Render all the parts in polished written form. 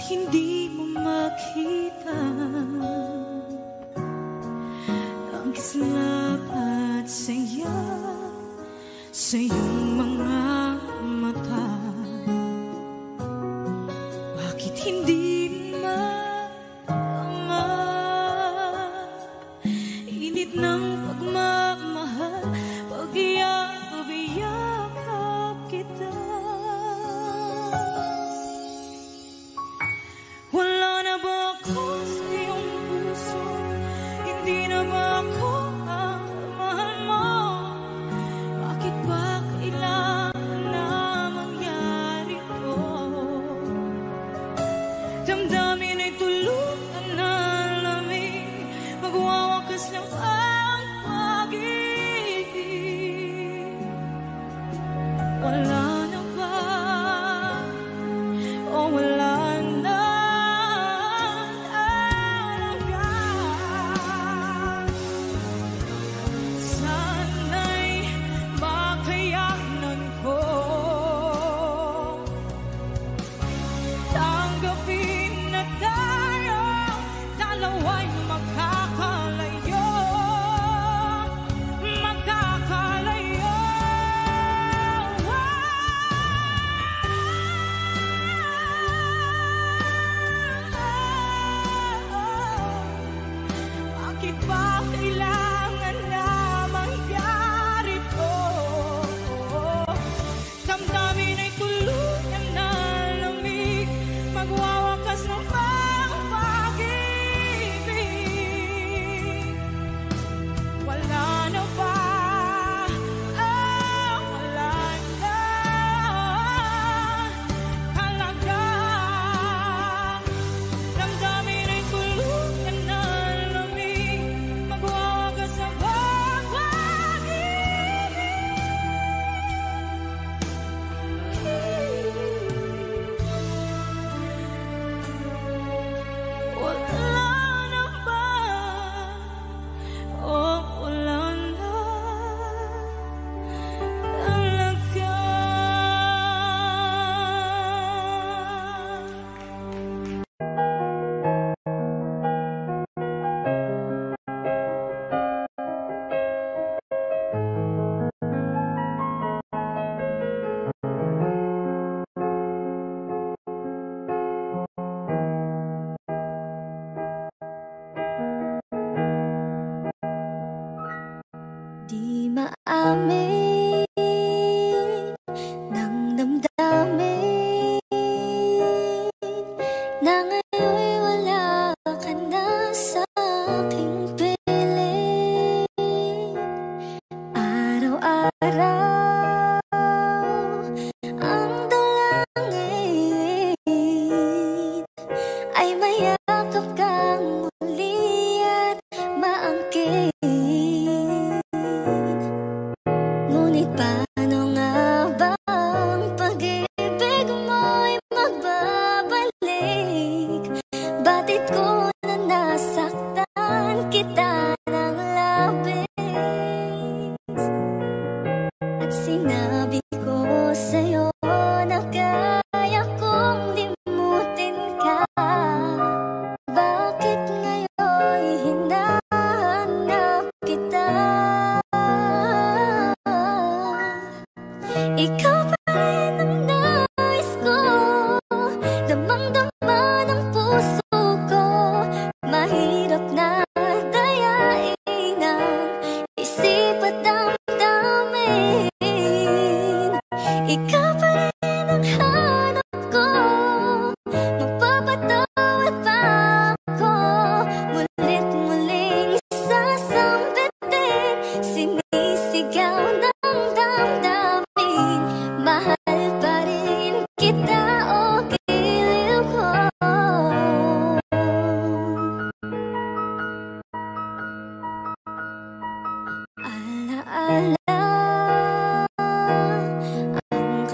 hindi mo makita ang kislap at saya sa iyong mga mata. Bakit hindi maama init ng pagmamahal, pag-iyakap kita? Wala na ba ako sa iyong puso? Hindi na ba ako ang mahal mo? Bakit ba kailangan na mangyari to? Damdamin ay tulutan na lamig, magwawakas ng ang pag-ibig. Wala na ba? O wala na talaga? Sana'y makayanan ko tanggapin na tayo dalawa'y magkakalayo, magkakalayo. Bakit ba kailangan na mangyari to? Damdamin ay tuluyan na lamig, magwawakas ng pag-ibig. Wala na ba? Wala na talaga. Damdamin ay tuluyan na lamig, magwawakas ng pag-ibig. Wala na ba? O wala na talaga? Di maamin ng damdamin na ngayon'y wala ka na sa aking piling. Araw-araw ang dalangin ay mayakap kang muli at maangkin. Ngunit paano nga ba ang pag-ibig mo'y magbabalik? Batid ko na nasaktan kita ng labis, at sinabi ko sa'yo na kaya kong limutin ka. Bakit ngayon'y hinahanap kita? Ikaw pa rin ang nais ko, damang-dama ng puso ko. Mahirap na dayain ang isip at damdamin. Ikaw pa rin ang hanap ko, magpapatawad pa ako. Mulit-muling sasambitin, sinisigaw ng damdamin. Mahal pa rin kita, o giliw ko. Alaala ang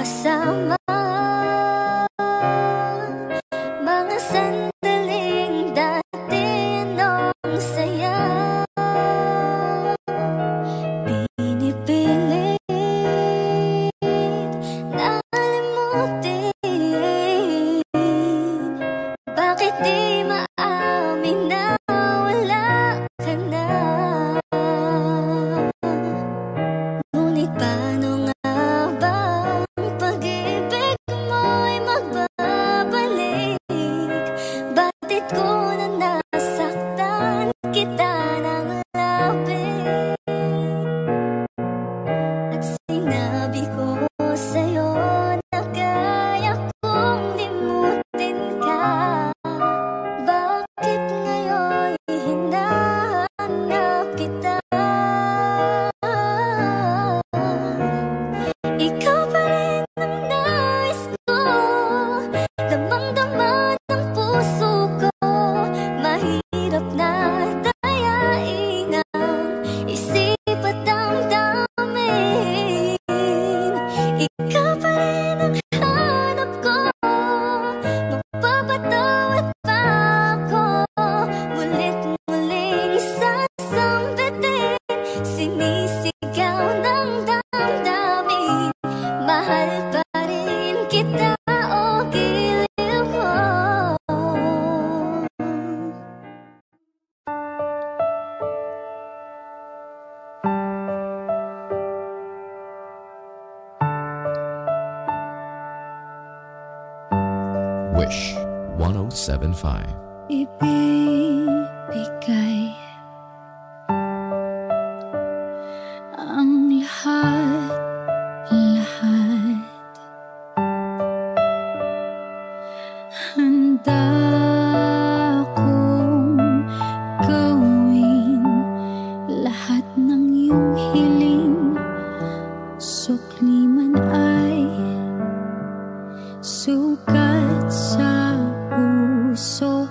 ikaw pa rin ang hanap ko. Mapapatawad pa ako, mulit-muling sasambitin, sinisigaw ng damdamin. Mahal pa rin kita, o giliw ko. Wish 1075. Ibibigay ang lahat-lahat. Handa akong gawin lahat ng iyong hiling. Sukli man ay sugat sa puso,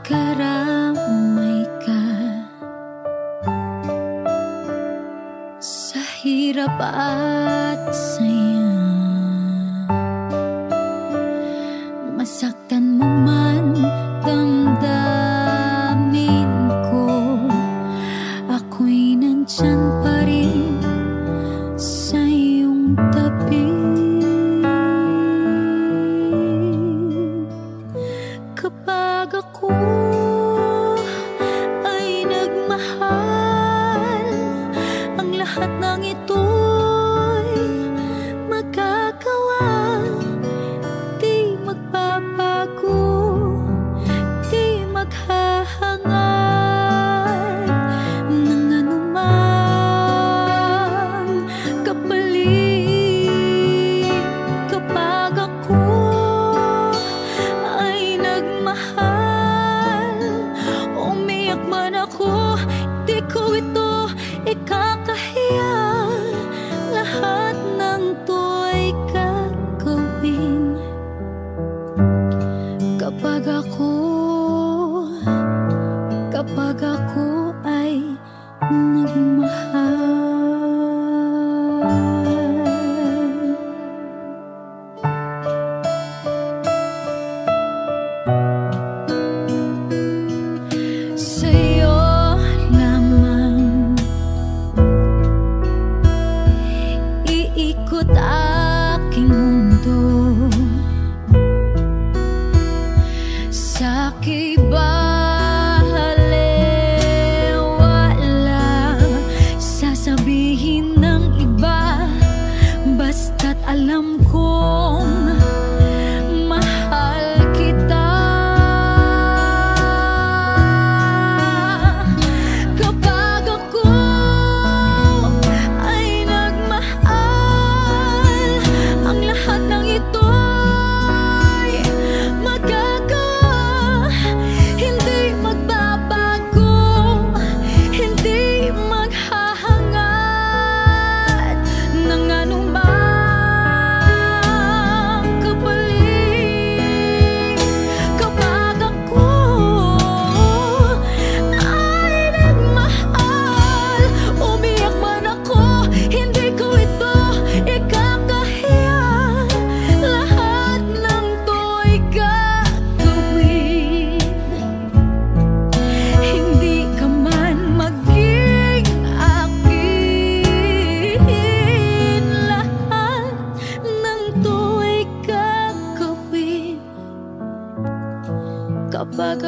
karamay ka. Sa hirap at saya, masaktan mo man damdamin ko, ako'y nandyan pa rin sa iyong tabi. Kapag ako ay nagmahal, ang lahat ng ito'y magagawa. Di magbabago, di maghahangad ng anumang kapalit. Kapag ako ay nagmahal, umiyak man ako, di ko ito ikakahiya. Lahat ng to'y gagawin. Kapag ako ay nagmahal. Sa'yo lamang iikot aking mundo. Sa'ki balewala sasabihin ng iba, basta't alam kong mahal kita. Kapag ako ay nagmahal, ang lahat ng ito'y magagawa. Hindi magbabago, hindi maghahangad ng anumang kapalit. Kapag ako ay nagmahal, umiyak man ako, hindi ko ito ikakahiya. Lahat ng to'y gagawin. Hindi ka man maging akin. Lahat ng to'y gagawin. Kapag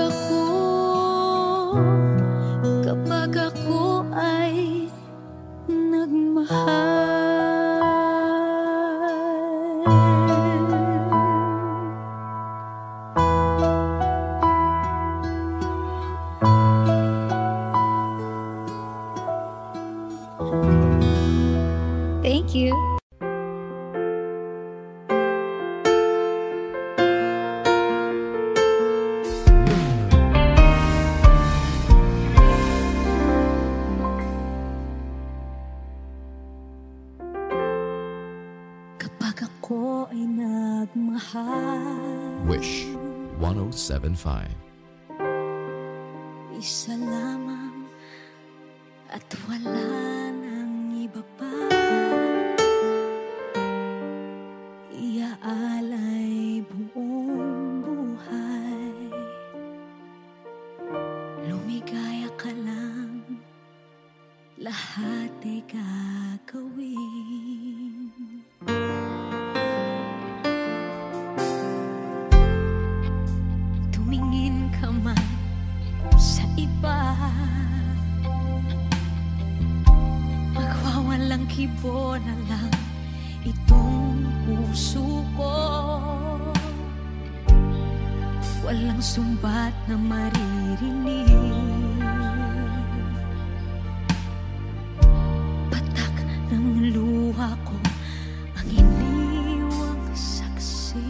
ako ay nagmahal. Thank you. Kapag ako ay nagmahal, Wish 1075. isa lamang at wala nang iba pa. kibo na lang itong puso ko. Walang sumbat na maririnig, patak ng luha ko ang iniwang saksi.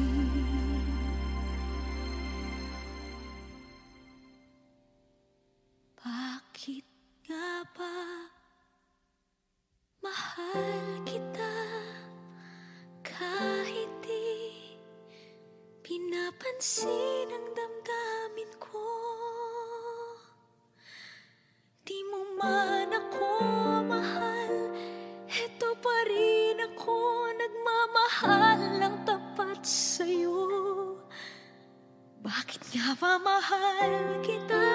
Bakit nga ba mahal kita kahit di pinapansin ang damdamin ko? Di mo man ako mahal, eto pa rin ako nagmamahal ng tapat sa'yo. Bakit nga ba mahal kita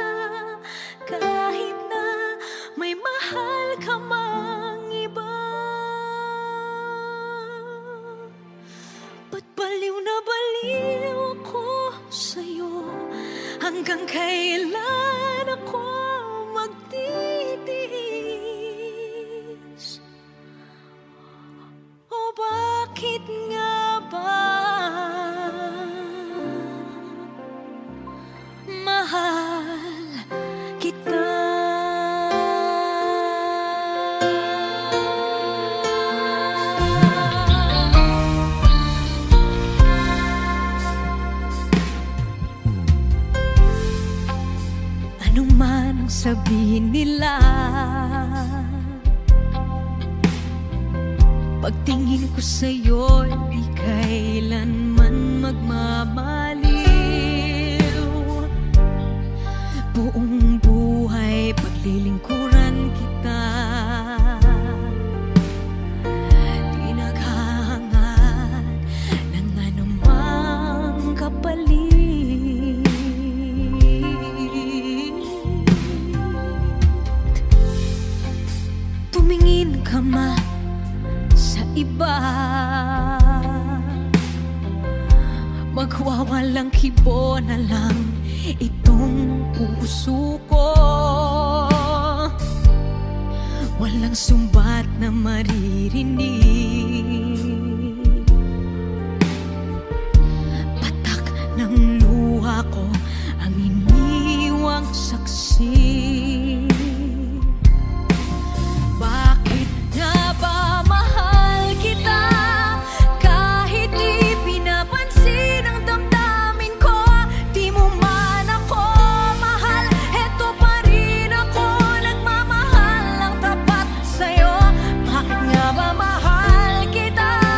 kahit na may mahal ka mang iba? Ba't baliw na baliw ako sa'yo? Hanggang kailan ako magtitiis? O bakit nga ba mahal kita? Ano man ang sabihin nila, pagtingin ko sa'yo di kailanman magmamaliw. Buong buhay paglilingkuran kita, di naghahangad ng anumang kapalit. Tumingin ka man sa iba, magwawalang kibo na lang itong puso ko. Walang sumbat na maririnig, patak ng luha ko ang iniwang saksi. Bakit nga ba mahal kita kahit di pinapansin ang damdamin ko? Di mo man ako mahal, eto pa rin ako nagmamahal ng tapat sa'yo. Bakit nga ba mahal kita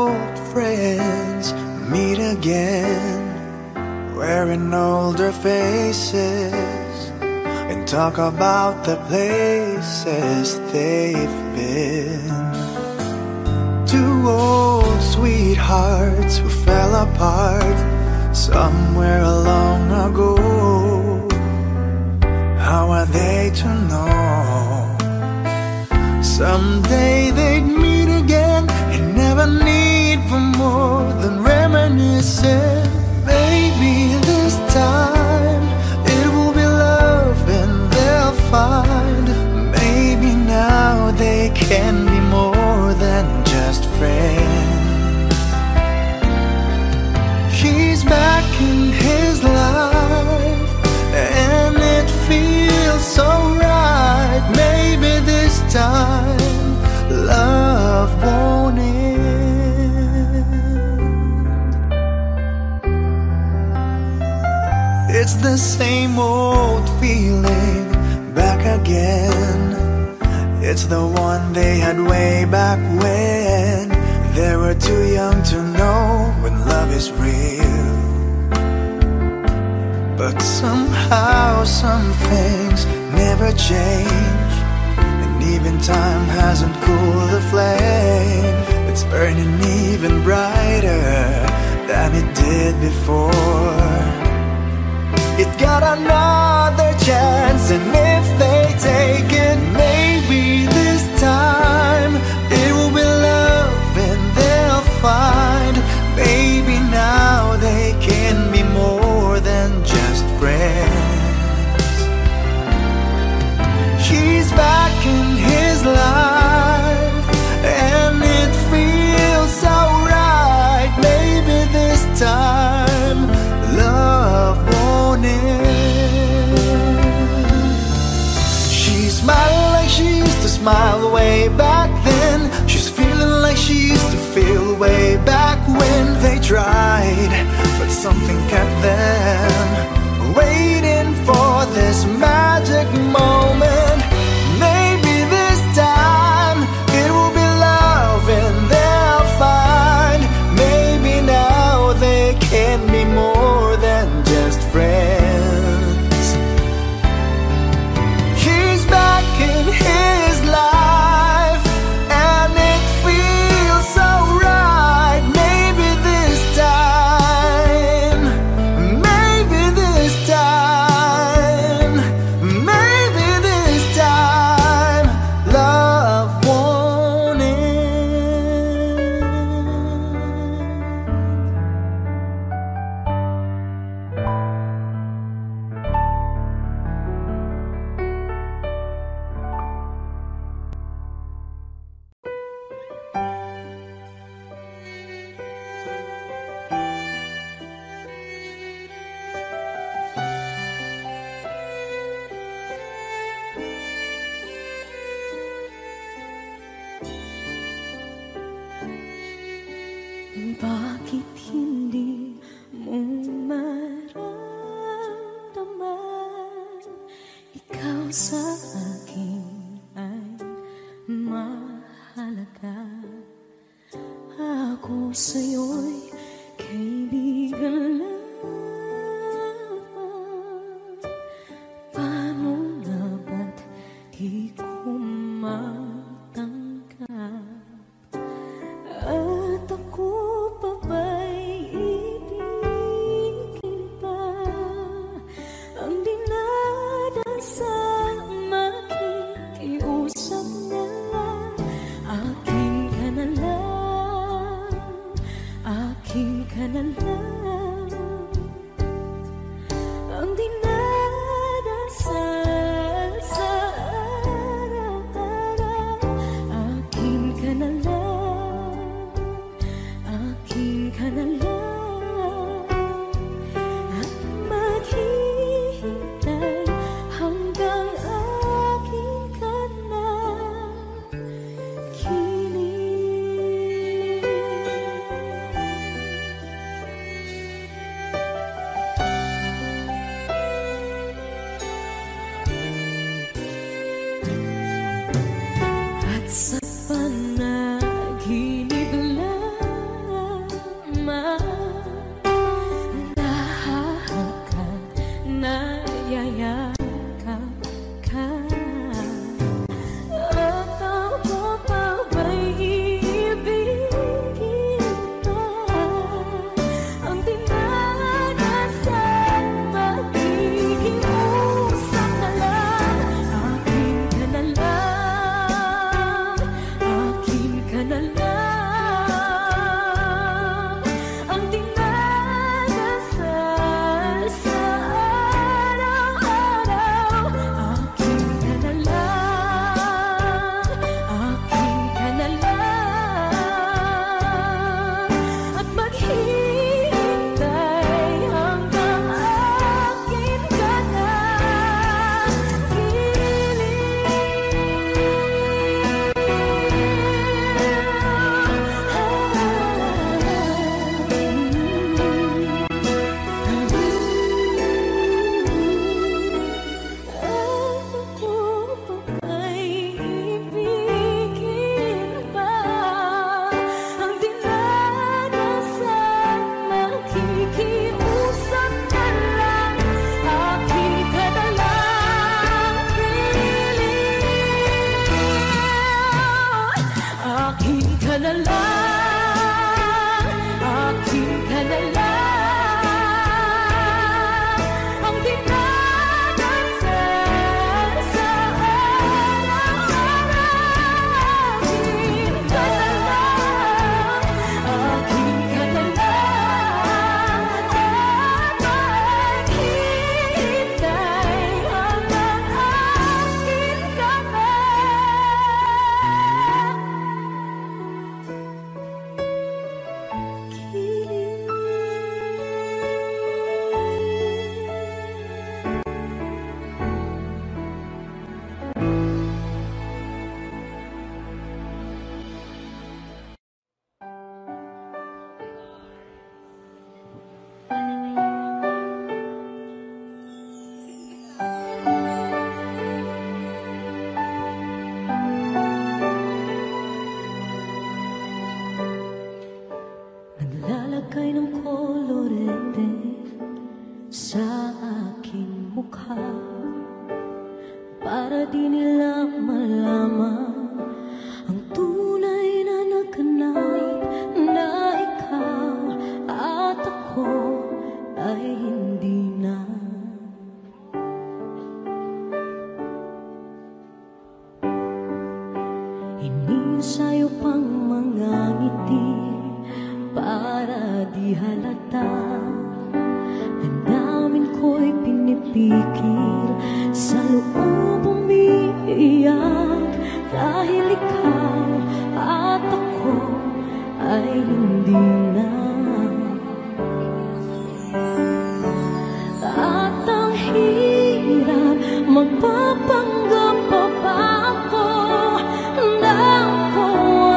old friends meet again, wearing older faces, and talk about the places they've been. Two old sweethearts who fell apart somewhere long ago. How are they to know? Someday they'd meet again and never need for more than reminiscing. Maybe this time it will be love and they'll find. Maybe now they can be more than just friends. She's back in his life and it feels so right. Maybe this time love won't end. It's the same old feeling back again. It's the one they had way back when they were too young to know when love is real. But somehow some things never change, and even time hasn't cooled the flame. It's burning even brighter than it did before. It got another chance, and if they take it, maybe this time it will be love and they'll find. Maybe now they can be more than just friends. She's back in his life and it feels so right. Maybe this time love won't end. She's smiling like she used to smile way back then. She's feeling like she used to feel way back when they tried, but something kept them waiting for this magic moment. Maybe this time it will be love and they'll find. Maybe now they can be more than just friends. She's back in his life and it feels so right. Maybe this time, maybe this time, maybe this time love won't end. Bakit hindi mo maramdaman? Ikaw sa akin ay mahalaga. Ako sa'yo'y kaibigan lamang. Paano nga ba't di ko matanggap? At ako pa ba'y ibigin pa? Ang dinadansang makikiusap na lang. Akin ka na lang, akin ka na lang. Ang dinadasal sa araw-araw. Akin ka na lang, akin ka na lang. At maghihintay hanggang akin ka na kilig. At sa panaginip lang Maglagay ng kolorete sa aking mukha para di nila malaman ang tunay na naganap na ikaw at ako ay hindi na. Inisayo pang mga ngiti para di halata. Damdamin ko'y pinipigil, sa loob umiiyak dahil ikaw at ako ay hindi na. At ang hirap magpapanggap pa ba ako na ako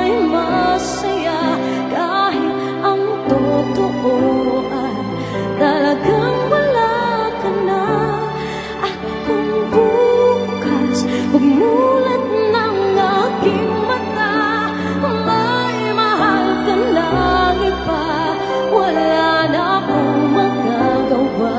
ay masaya kahit ang totoo ay talagang wala ka na. At kung bukas pagmulat ng aking mata may mahal ka ng iba, wala na akong magagawa.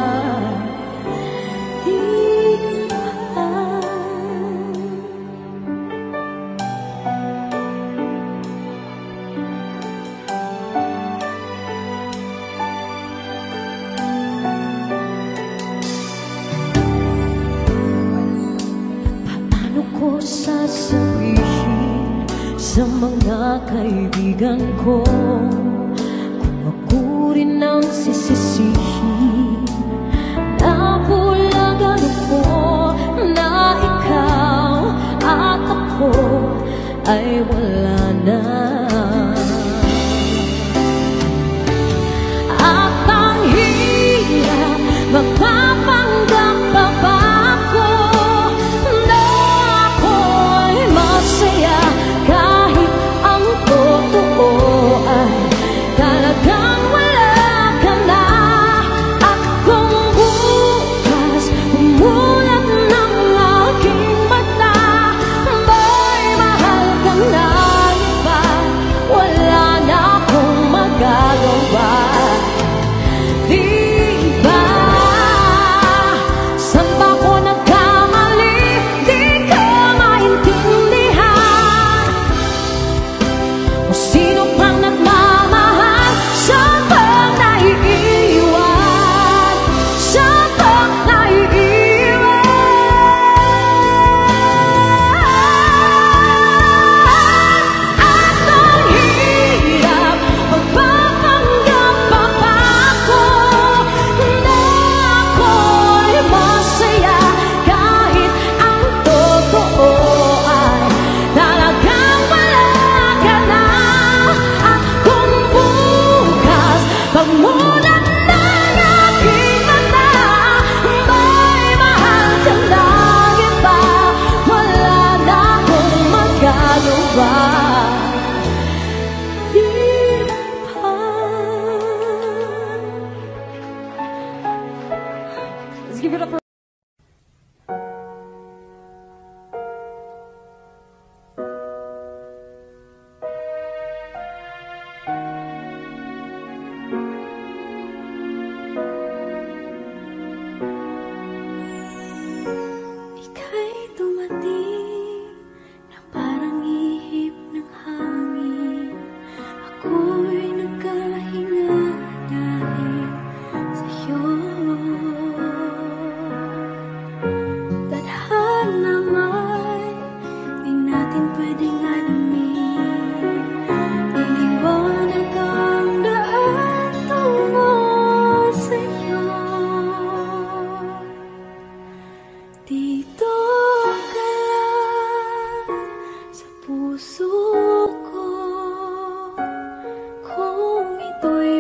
Sasabihin sa mga kaibigan ko kung ako rin ang sisisihin, nabulagan ako na ikaw at ako ay wala na. At ang hirap magpapanggap pa ba ako na ako'y masaya kahit ang totoo ay talagang wala ka na. At kung bukas umulat ng aking mata may mahal ka na iba, wala na akong magagawa. Let's give it up for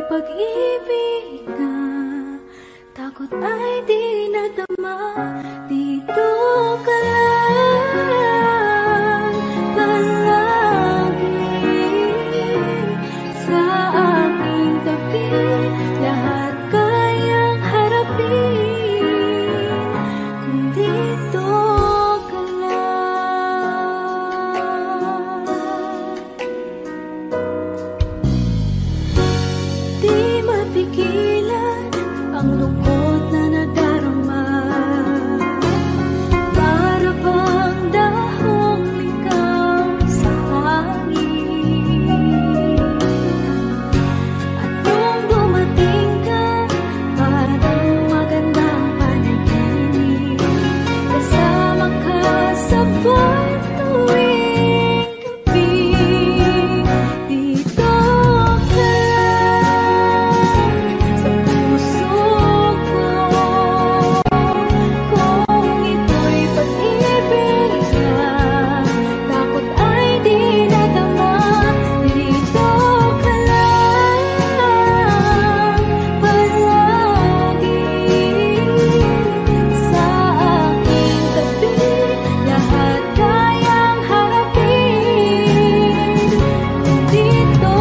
pag-ibig na takot ay di nadama. Dito ka lang palagi sa aking tabi, lahat kayang harapin kung dito ka lang. Di mapigilan ang lungkot na nadarama. Para bang dahong ikaw sa hangin. At nung dumating ka, parang magandang panaginip. Kasama ka sa buwan tuwing gabi. Dito ka lang sa puso ko. Kung ito'y pag-ibig na, takot ay di nadama. Dito ka lang palagi sa aking tabi. Lahat kayang harapin. Kung dito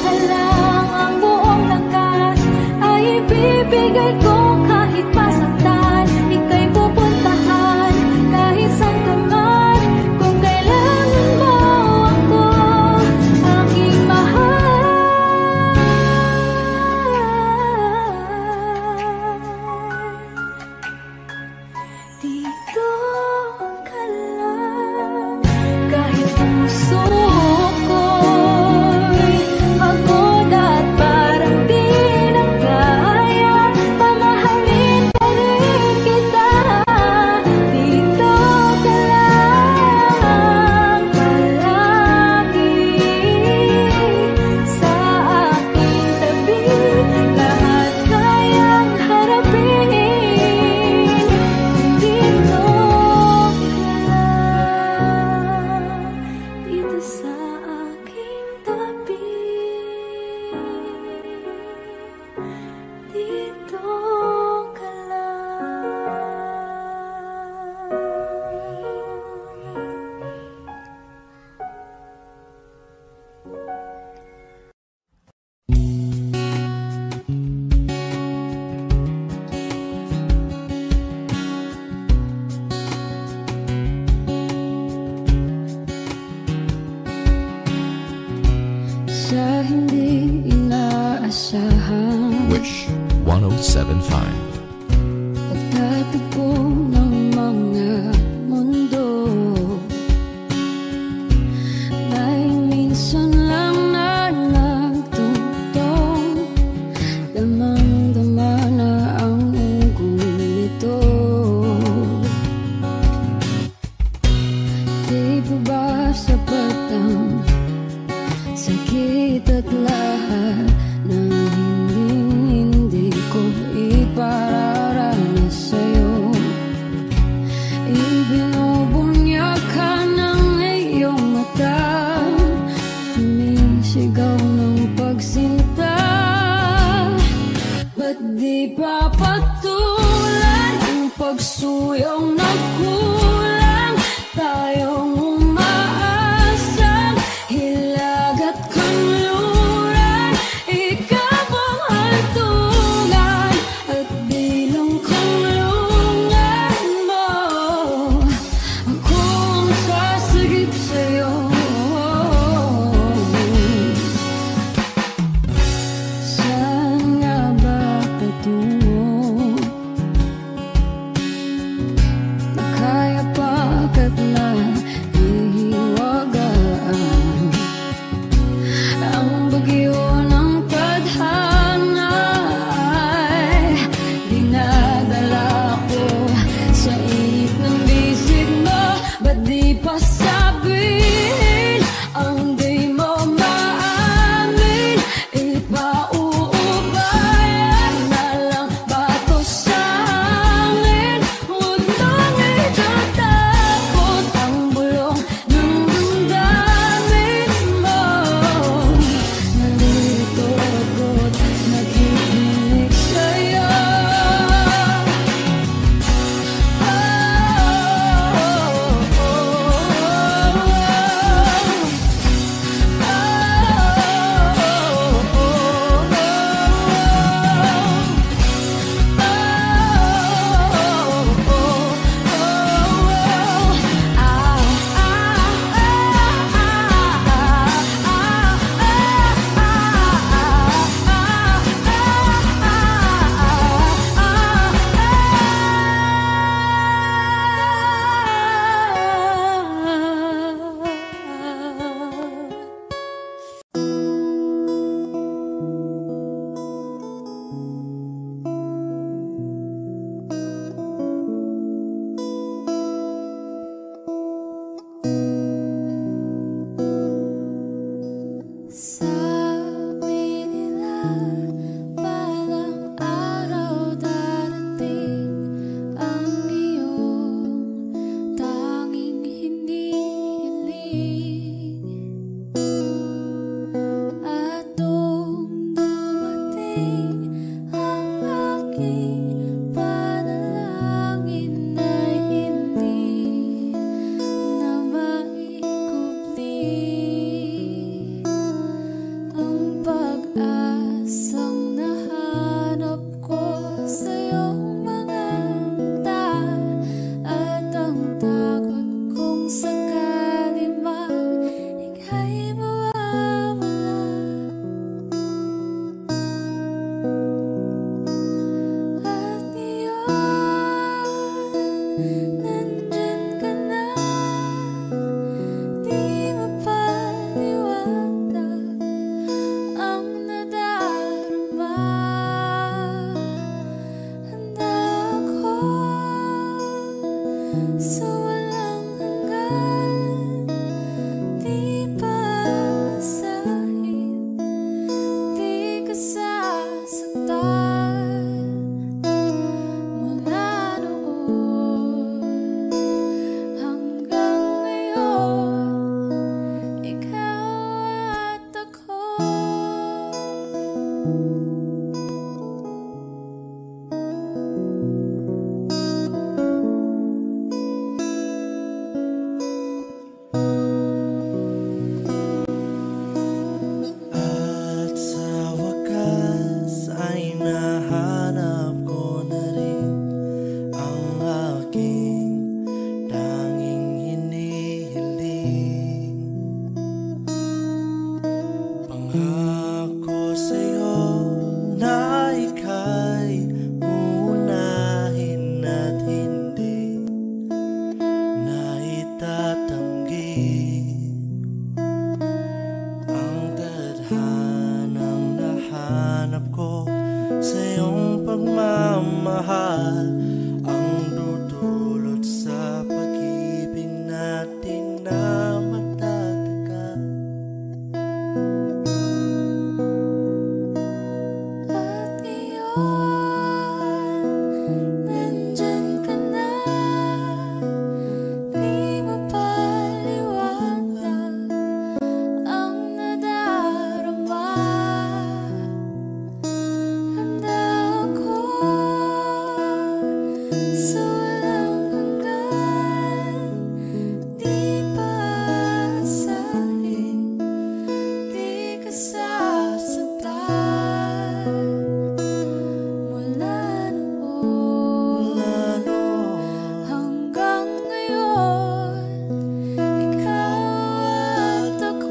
ka lang, ang buong lakas ay ibibigay ko. Kahit masaktan, ika'y pupuntahan. Kahit saan ka man, kung kailangan mo ako, aking mahal. Dito ka lang, kahit puso ko'y pagod at parang di na kaya, pamahalin pa rin kita. Dito ka lang palagi sa aking tabi. Lahat kayang harapin. Dito ka lang, dito sa aking tabi. Dito ka sa hindi inaasahan. Wish 1075. Pagtatagpo ng mga mundo, may minsan lang na nagtutong. Damang-dama na ang unggoy nito. Di pa ba sapat ang sakit at lahat ng hindi ko ipararanas sa'yo? Ibinubunyag ka ng iyong mata, sumisigaw ng pagsinta. Ba't di pa patulan ang pagsuyong nagkulang? Tayong umaasang hilag at kanluran. Ikaw ang hantungan at bilang kanlungan mo. Ako ang sasagip sa'yo. Saan nga ba patungo? Balang araw darating ang iyong tanging hinihiling. At nung dumating ang aking panalangin ay hindi na maikubli. Ang pag-asang nahanap ko sa iyong mga mata at ang takot kong sakali mang ika'y mawawala. At ngayon, nandyan ka na, di mapaliwanag ang nadarama. Handa ako sa walang hanggan, di paasahin, di ka sasaktan. Mula noon hanggang ngayon, ikaw at ako. At sa wakas ay nahanap ko na rin ang aking tanging hinihiling. Pangako sa'yo na ika'y uunahin at hindi na itatanggi. Ang tadhanang nahanap ko sa iyong pagmamahal ang dudulot sa pag-ibig natin na matatagal. At ngayon, nandyan ka na, di mapaliwanag ang nadarama. Handa ako sa walang hanggan, di paasahin, di ka sasaktan. Mula noon hanggang ngayon, ikaw at ako.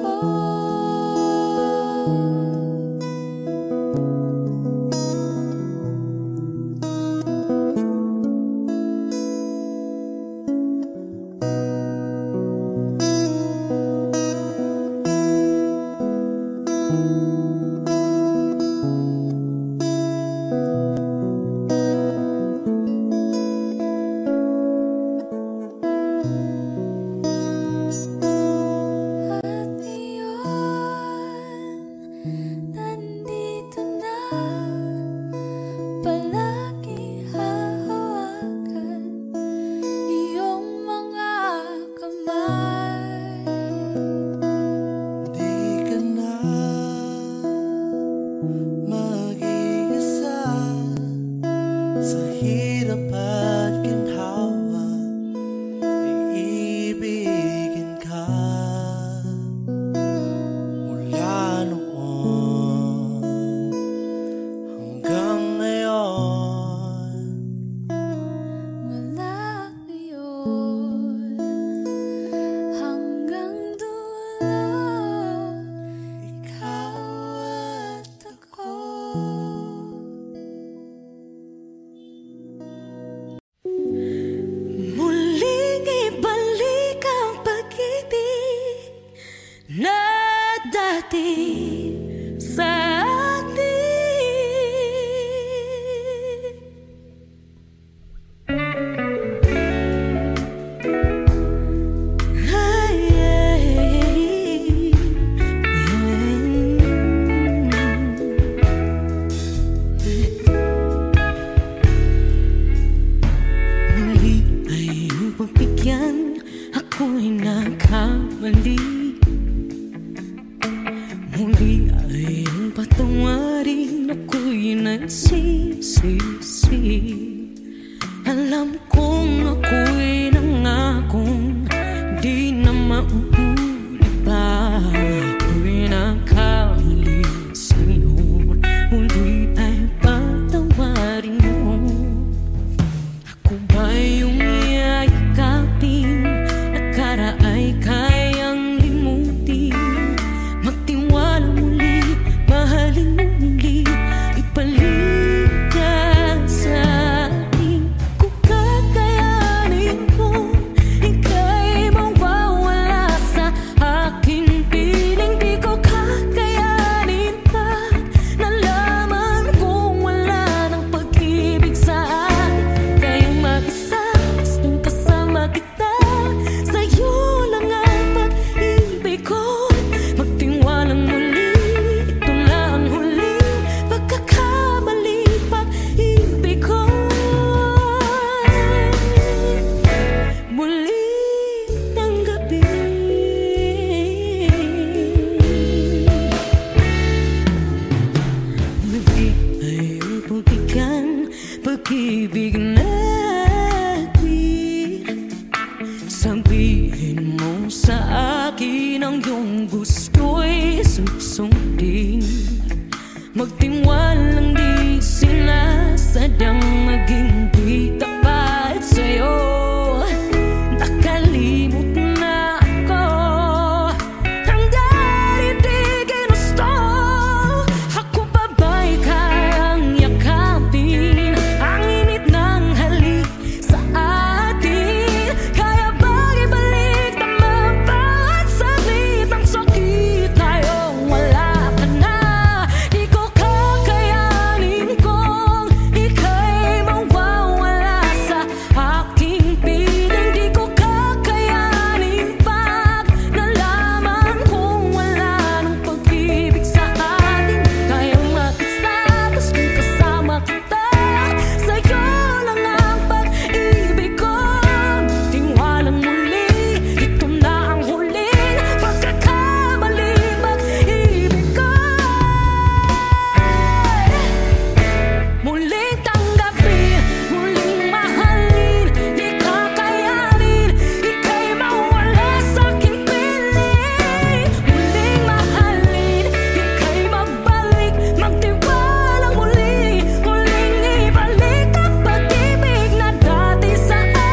At ngayon, nandito na, palagi hahawakan iyong mga kamay. Di ka na mag-iisa sa hirap at ginhawa, iibigin ka. Mula noon hanggang ngayon, Mula ngayon hanggang dulo, ikaw at ako. ako'y nagsisisi. Alam kong ako'y nangakong di na mauulit pa. Ako'y nakamali sa'yo, muli ay patawarin mo. Ako ba yung yayakapin, nakaraay kayang limutin? Magtiwala muli, mahalin mo muli, ibalik ka sa akin. Kung kakayanin ko, ika'y mawawala sa aking piling. Di ko kakayanin pa, nalaman kong wala ng pag-ibig sa akin. Kayang mag-isa, gustong kasama kita, sa'yo lang ang pag-ibig ko. Magtiwalang muli, ito lang ang huling pagkakamali, pag-ibig ko. Muling tanggapin, muli ay upupikan pag-ibig natin. Sabihin mo sa akin ang iyong gusto'y susundin. Magtiwalang di sinasadyang maging di tapat sa'yo. Nakalimot na ako, hanggang di ginusto. Ako pa ba'y kayang yakapin ang init ng halik sa atin? Kaya bang ibalik naman bawat saglit ng sakit ngayong wala ka na? Di ko kakayanin kung ika'y mawawala sa aking piling. Di ko kakayanin pag nalaman kong wala ng pag-ibig sa atin. Kayang mag-isa, gustong kasama kita, sa'yo lang ang pag-ibig ko. Tiwalang muli, ito na ang huling pagkakamali, pag-ibig ko. Muling tanggapin, muling mahalin, di kakayanin, ika'y mawala sa aking piling. Muling mahalin, ika'y magbalik, magtiwalang muli, muling ibalik ang pag-ibig na dati sa atin.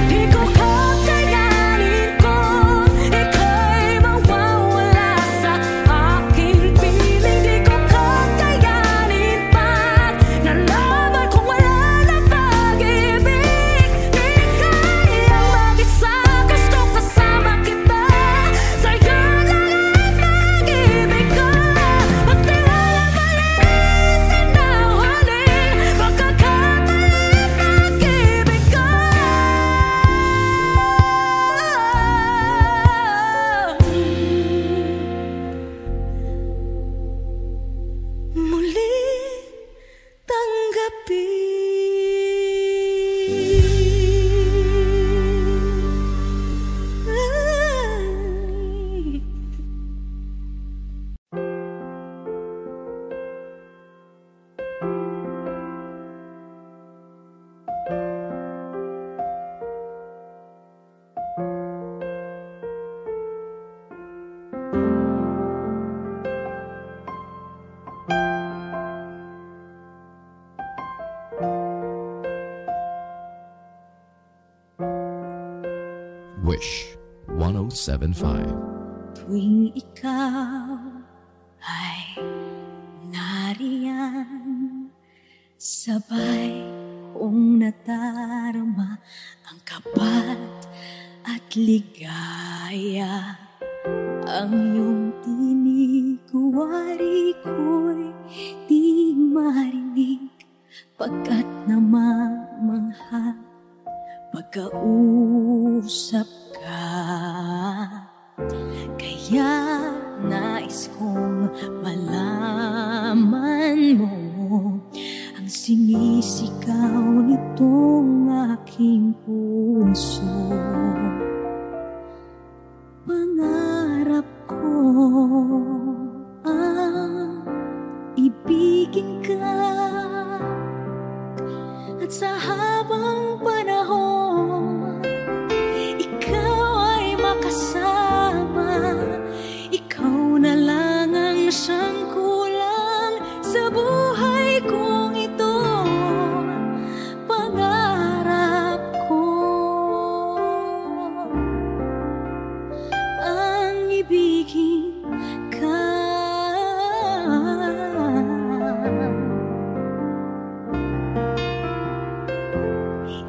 Di ko kakayanin kung ika'y mawawala sa aking piling. Di ko kakayanin pag nalaman kong wala na pag-ibig. Di kaya mag-isa, gusto kasama kita, sa'yo lang ang pag-ibig ko. Magtiwala maliit na huling pagkakamali, pag-ibig ko. Muling tanggapin. Wish 1075. Tuwing ikaw ay nariyan, sabay kong nadarama ang kapat at ligaya. Ang iyong tinig, wari ko'y di marinig, pagkat namamangha pagkausap ka. Kaya nais kong malaman mo ang sinisigaw nitong aking puso. Pangarap ko ang ibigin ka, at sa habang panahon ikaw ay makasama. Ikaw na lang ang siyang kulang sa buhay kong ito. Pangarap ko ang ibigin ka.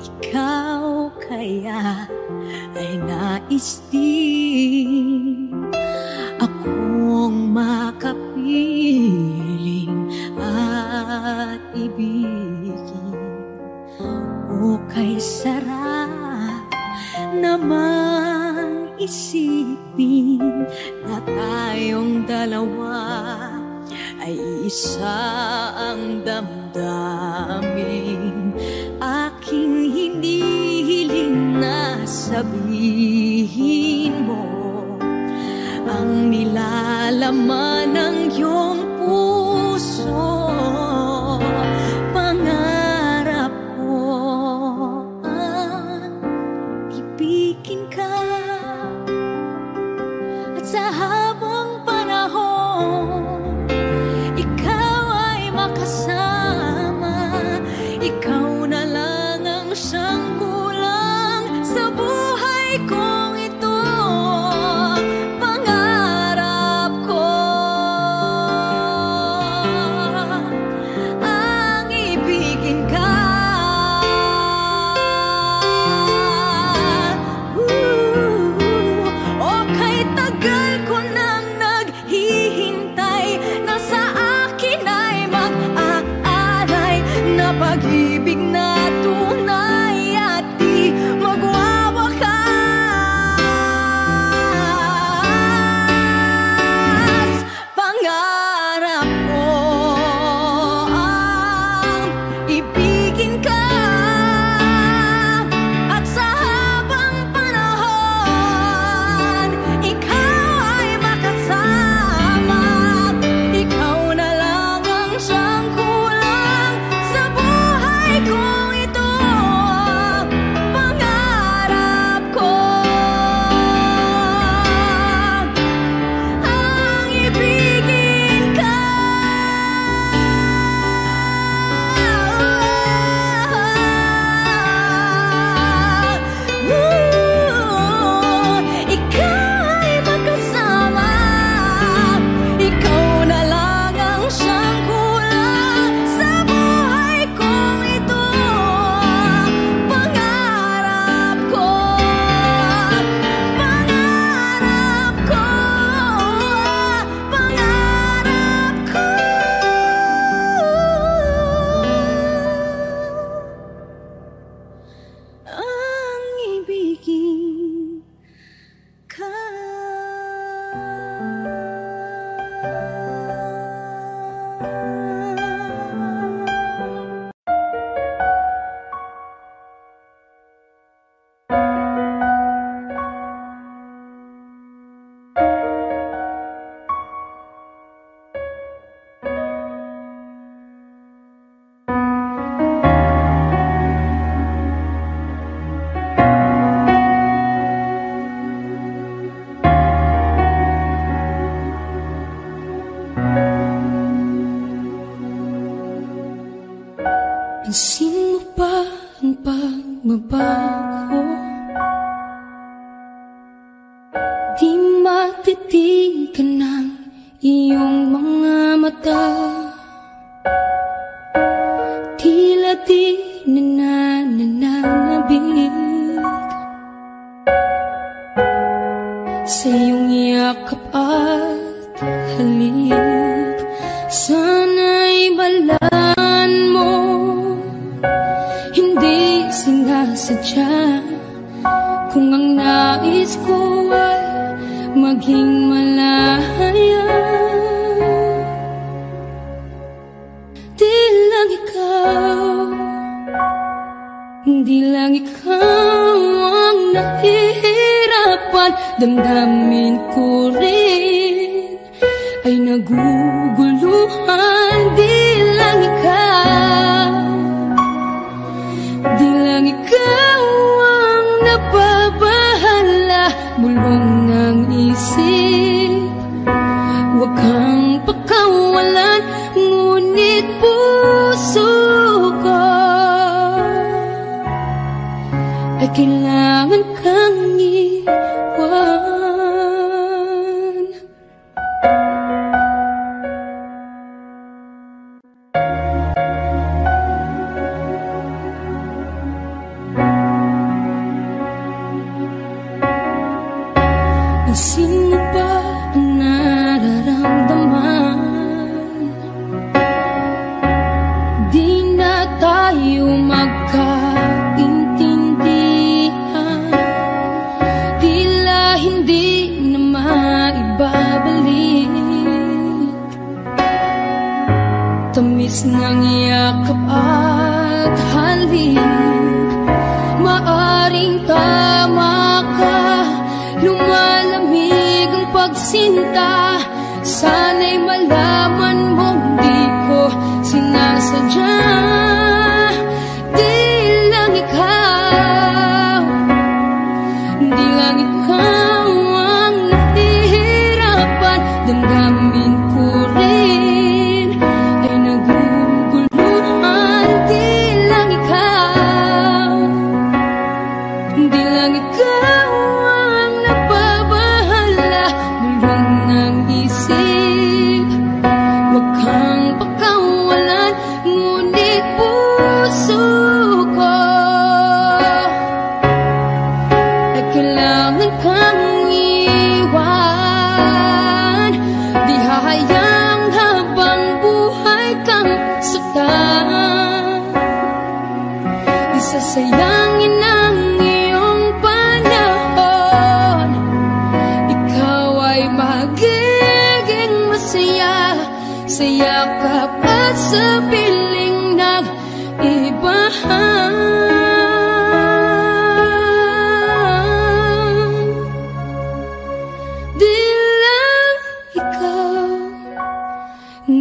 Ikaw kaya ay nais din akong makapiling at ibigin. O kay sarap naman isipin na tayong dalawa ay isa ang damdamin. Aking hinihiling na sabihin mo ang nilalaman ng iyong puso. Pangarap ko ang ibigin ka, at sa habang panahon ikaw ay makasama. Ikaw na lang ang siyang kulang sa buhay kong ito. Pangarap ko ang ibigin ka. O kay tagal ko nang naghihintay na sa akin ay mag-aalay na pag-ibig na tunay at di magwawakas. Pangarap ko ang ibigin ka, at sa habang panahon ikaw ay makasama. Ikaw na lang ang siyang kulang sa buhay kong ito. Pangarap ko ang ibigin ka. Ikaw ay makasama. Ikaw na lang ang siyang kulang sa buhay kong ito. Pangarap ko, pangarap ko, pangarap ko ang ibigin ka. Pansin mo ba ang pagbabago? Di matitigan ng iyong mga mata. Tila di nananabig sa iyong yakap at halik. Sana'y balaan mo, hindi sinasadya. Kung ang nais ko ay maging malaya, di lang ikaw Di lang ikaw ang nahihirapan, damdamin ko rin ay naguguluhan. Di lang ikaw, di lang ikaw ang nababahala, bulong ng isip. Huwag kang pakawalan, ngunit puso ko ay kailangan kang iwan. Sino ba ang nararamdaman? Di na tayo magkaintindihan, tila hindi na maibabalik. Tamis ng yakap at halik, maaring tama ka, lumalamig ang pagsinta. Sana'y malaman mong di ko sinasadya. Di lang ikaw, di lang ikaw ang nahihirapan, damdamin ko rin ay naguguluhan. Di lang ikaw, di lang ikaw ang nababahala, bulong ng isip. Huwag kang pakawalan, ngunit puso ko ay kailangan kang iwan. Di hahayang habang buhay kang saktan, di sasayangin ang iyong panahon. Ikaw ay magiging masaya sa yakap at sa piling nag-ibahan. Di lang ikaw,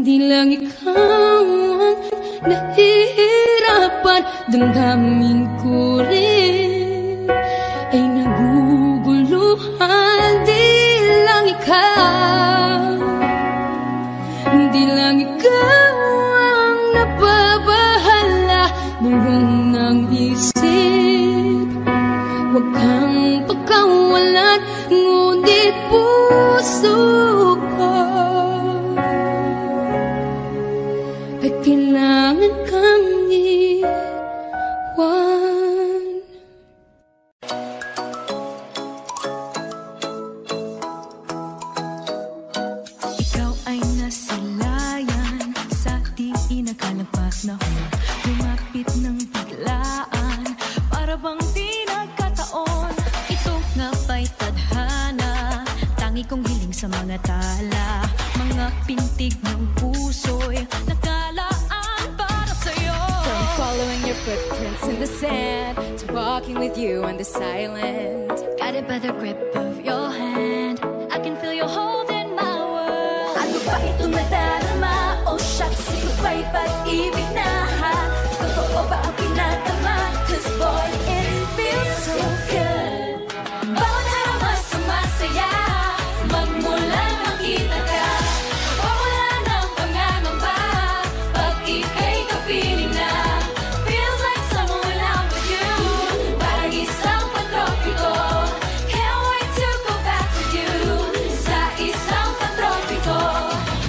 di lang ikaw ang nahihirapan, damdamin ko rin ay naguguluhan. Di lang ikaw, di lang ikaw ang nababahala, bulong ng isip. Huwag kang pakawalan, ngunit puso ko ay kailangan kang iwan. Ikaw ay nasilayan sa di inakalapat na lumapit ng biglaan, para bang di nagkataon. Ito nga ba'y tadhana, tangi kong hiling sa mga tala, mga pintig ng puso'y nakalaan para sa'yo. From following your footprints in the sand to walking with you on the silent, Guided by the grip of your hand, I can feel your hold in my world. ano ba ito nadarama? Oh shucks, ito ba'y pag-ibig na ha? Totoo ba ang pinatama? Cause boy, it feels so good. Bawat araw mas sumasaya, magmulang makita ka. O wala nang pangangamba, pag ika'y kapiling na. Feels like someone out with you, parang isang pantropiko. Can't wait to go back with you, sa isang pantropiko.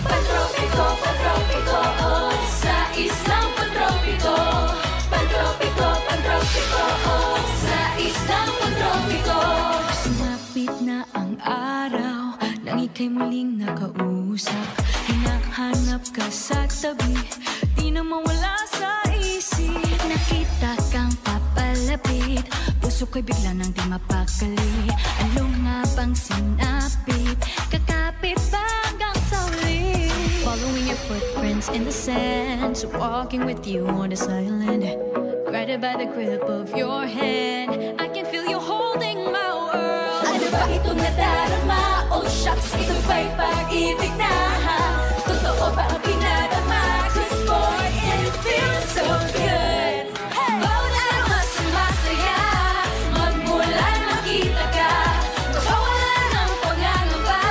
Pantropiko, pantropiko, oh, sa isang pantropiko. Pantropiko, pantropiko, oh, sa isang pantropiko. Sumapit na ang araw, nang ika'y muling nakausap. Hinahanap ka sa tabi, di na mawala sa isip. Nakita kang papalapit, puso ko'y bigla nang di mapakali. Ano nga bang sinapit, kakapit ba hanggang sa huli? Following your footprints in the sand, so walking with you on the silent, excited by the grip of your hand. I can feel you holding my world. Ano ba itong nadarama? Oh shucks, ito ba'y pag-ibig na? Totoo ba ang pinadama? 'Cause boy, it feels so good. Bawat araw mas sumasaya, magmula makita ka. Mawala ng pangangamba,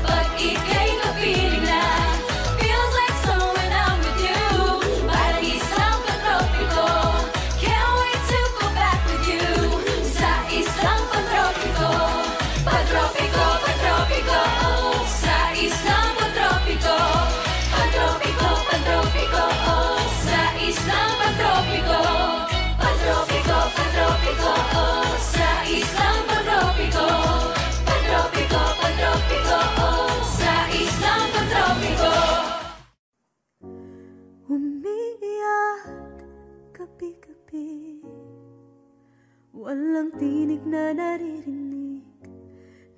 pag ika'y kapiling na. Feels like summer when I'm with you, parang isang pantropiko. Can't wait to go back with you, sa isang pantropiko. Pantropiko, pantropiko, sa isang pantropiko. Pantropiko, pantropiko, sa isang pantropiko. Pantropiko, pantropiko, sa isang pantropiko. Pantropiko, pantropiko, sa isang pantropiko. Umiiyak gabi-gabi, walang tinig na naririnig,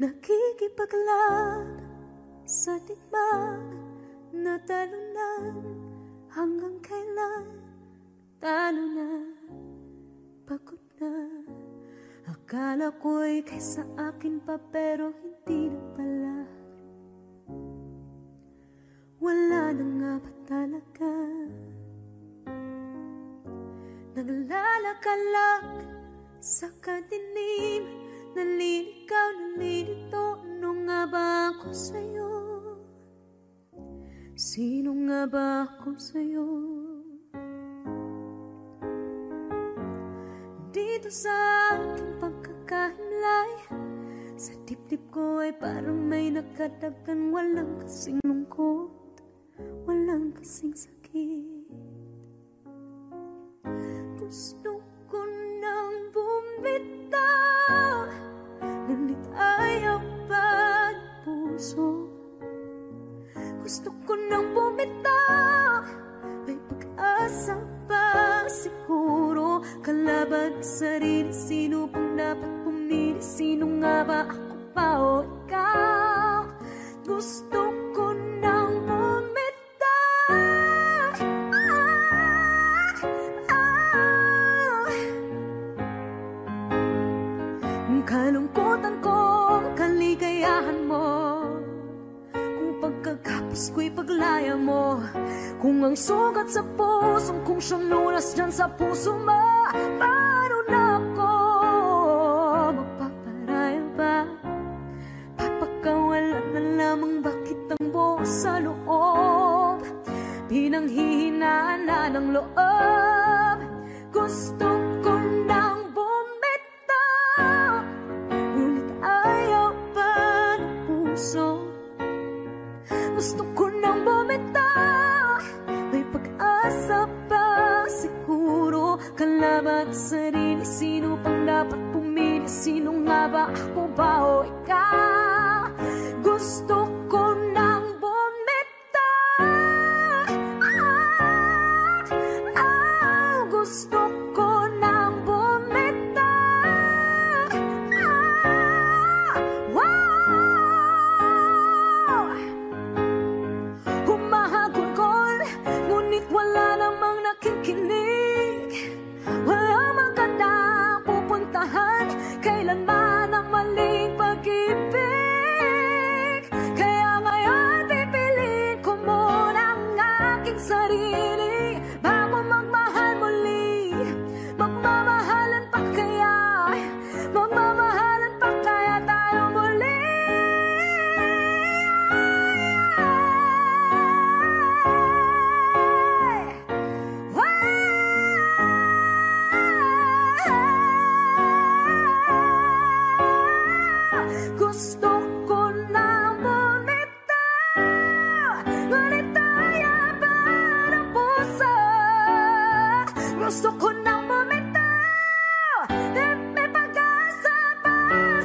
nakikipaglaban sa digmaan, natalunan hanggang kailan, talo na, pagod na. Akala ko'y kaysa akin pa pero hindi na pala. Wala na nga ba talaga? Naglalakalag sa kadilim, naliligaw, nalilito. Ano nga ba ako sa'yo? Sino nga ba ako sa'yo? Dito sa aking pagkakahimlay, sa dibdib ko ay parang may nakadagan. Walang kasing lungkot, walang kasing sakit. Gusto ko nang bumitaw, ngunit ayaw pa ng puso. Gusto ko nang bumitaw, may pag-asa pa siguro. Kalaban sa sarili, sino pang dapat pumili? Sino nga ba, ako pa o ikaw? Gusto ko nang bumitaw, kalungkutan ko, kaligayahan mo. Kung pagkagapos ko'y paglaya mo, kung ang sugat sa pusong kung siyang lunas dyan sa puso mo, paano na ako magpaparaya ba? Papakawalan na lamang bakit ang buo sa loob, pinanghihinaan na ng loob. Gusto ko nang bumitaw, ngunit ayaw pa ng puso. Gusto ko nang bumitaw, may pag-asa pa siguro. Kalaban sa sarili, sino pang dapat pumili? Sino nga ba, ako ba o ikaw? Gusto ko nang bumitaw, gusto ko nang bumitaw, humahagulgol, ngunit wala namang nakikinig. Walang magandang pupuntahan, kailanman ang maling pag-ibig. Kaya ngayon pipiliin ko muna ang aking sarili bago magmahal muli. Magmamahalan pa kaya, magmamahalan pa kaya tayo muli. Gusto ko nang bumitaw, ngunit ayaw pa ng puso. Gusto ko nang bumitaw, may pag-asa pa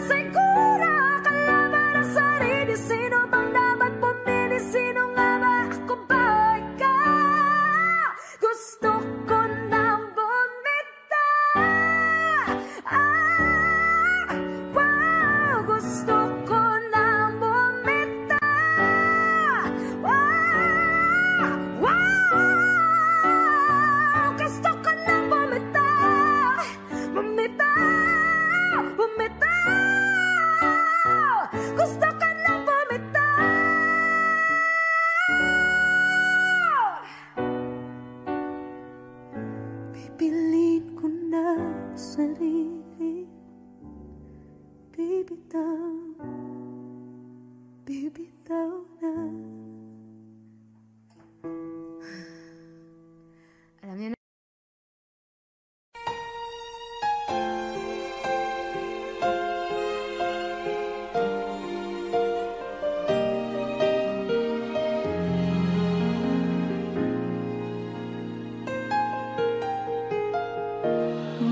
siguro. Kalaban ang sarili, sino bang dapat pumili? Sino nga ba, ako ba o ikaw? Gusto ko nang bumitaw, gusto ko nang bumitaw, gusto ko nang bumitaw. Pipilit ko na sarili, bibitaw, bibitaw na. Alam niyo na.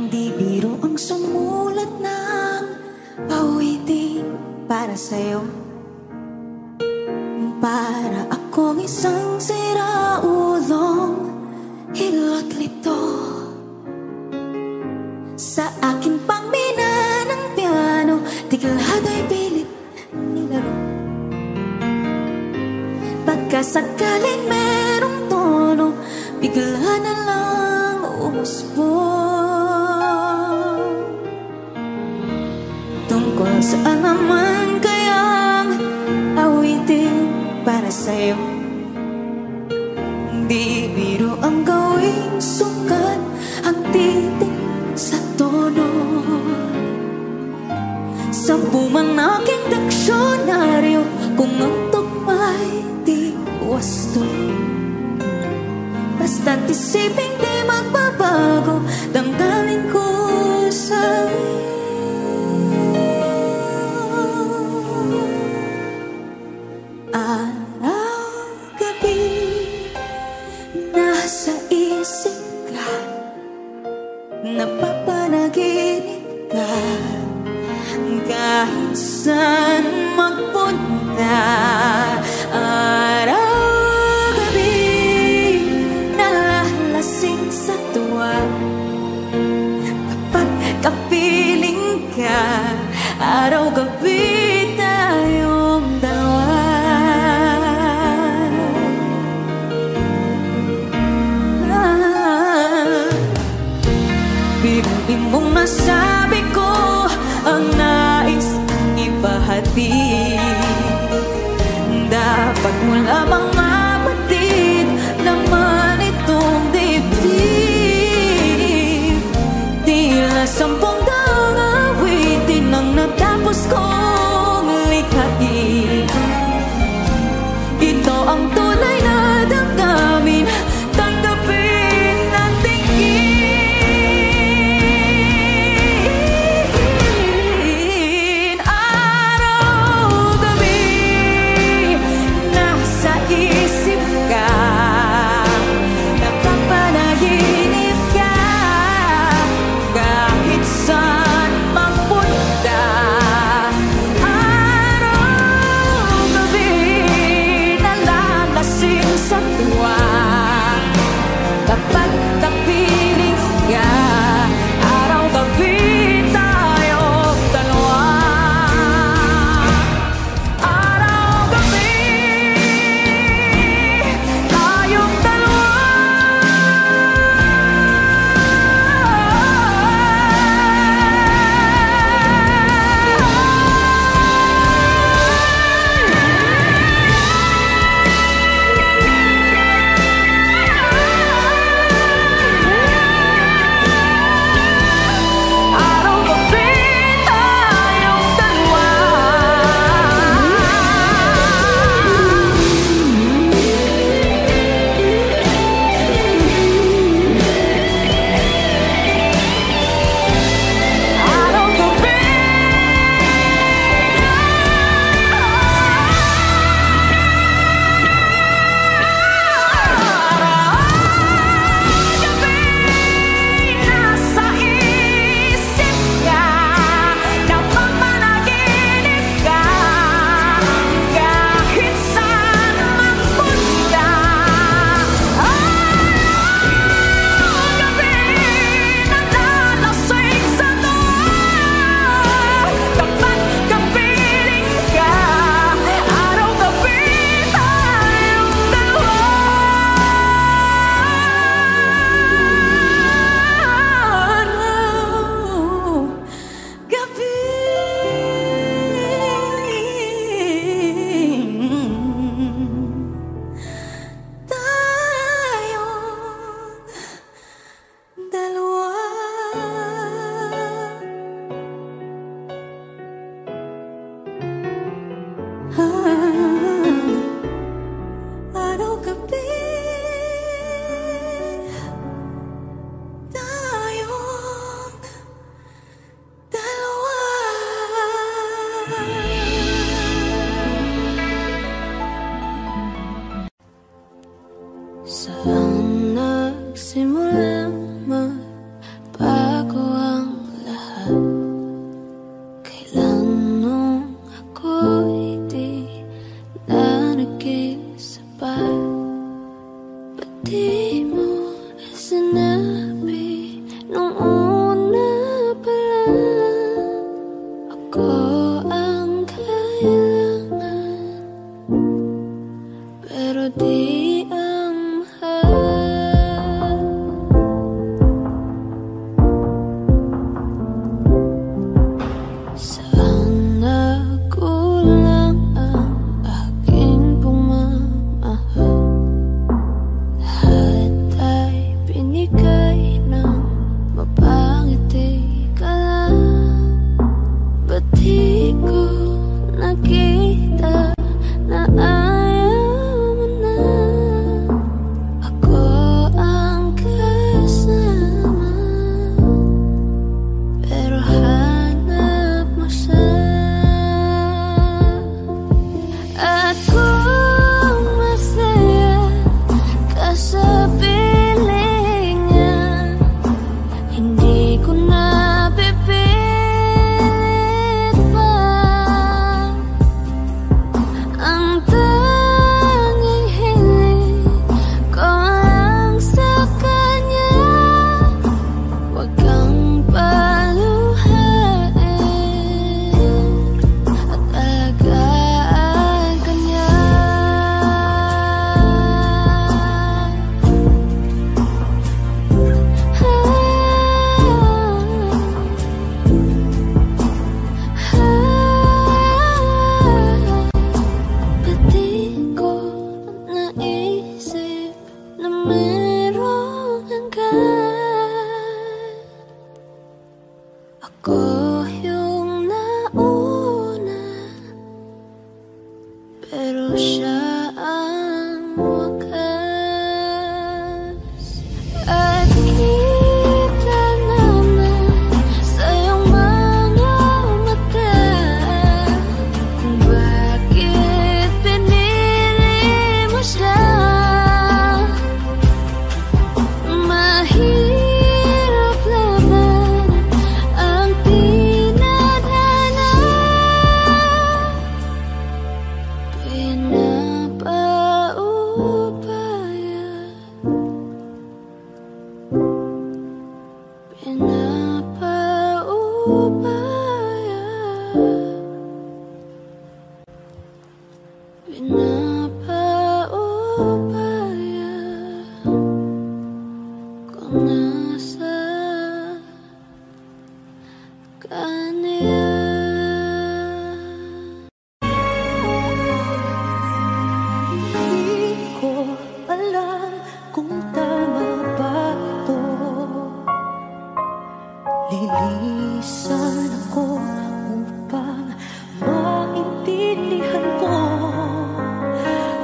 Di biro ang sumulat ng awitin para sa'yo, para akong isang siraulong hilot lito. Sa akin pang mina ng piano, tiglhado'y pilit nilaro. Pagkasakaling merong tono, bigla na lang umusbong. Tungkol saan naman kayang awitin para sa'yo? Di biro ang gawing sukat ang titik sa tono. Sa buman aking diksyonaryo, kung ang tugma'y di wasto, basta't isipin di magbabago, damdamin ko sa'yo. Araw-gabi nasa isip ka, napapanaginip ka, kahit saan magpunta. Araw-gabi nalalasing sa tuwa, kapag kapiling ka, araw-gabi tayong dalawa. Biruin mong masabi ko ang nais ibahati. Dapat mo lamang mapatid naman itong dibdib. Tila 10 daang awitin ang natapos kong likhain. Ito ang tunay na damdamin, tanggapin at tingin. Araw-gabi nasa isip ka, napapanaginip ka, kahit sa ko na pipilit pa. Ang tanging hiling ko lang sa kanya, huwag kang paluhain at alagaan ka niya. Pati ko naisip na merong hanggan. Ako yung nauna, pero siya ang wakas. At kita naman sa iyong mga mata kung bakit pinili mo siya. Mahirap laban ang tinadhana, pinapaubaya, pinapaubaya, pinapaubaya kung nasa kanya. Hindi ko alam kung tama ba ito. Lilisan ako upang maintindihan ko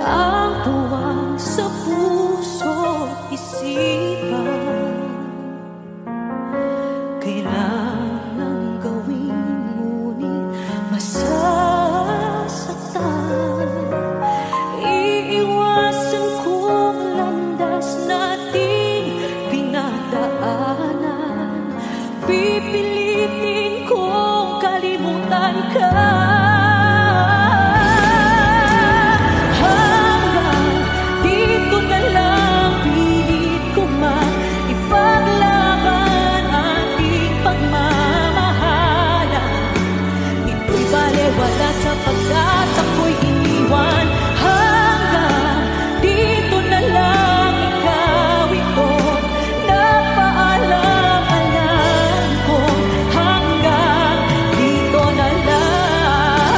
ang tuwang sa puso at isipan. Kailangan gawin ngunit masasaktan. Iiwasan kong landas nating pinagdaanan. Pipilitin kong kalimutan ka. Hanggang dito na lang, pilit ko man ipaglaban ating pagmamahalan. Ito'y balewala sapagkat ako'y iniwan. Hanggang dito na lang, ikaw ito napaalam-alam ko. Hanggang dito na lang,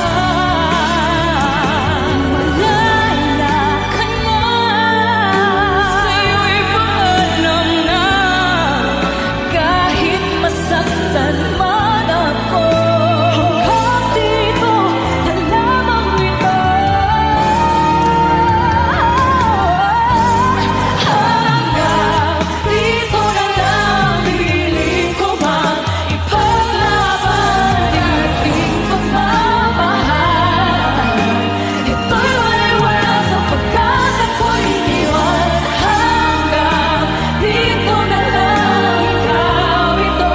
malaya ka na. Sa'yo'y paalam na, kahit masaktan man ako. Hanggang dito na lamang ito. Hanggang dito na lang, pilit ko man ipaglaban ating pagmamahalan. Ito'y wala sapagkat ako'y iniwan. Hanggang dito na lang, ikaw ito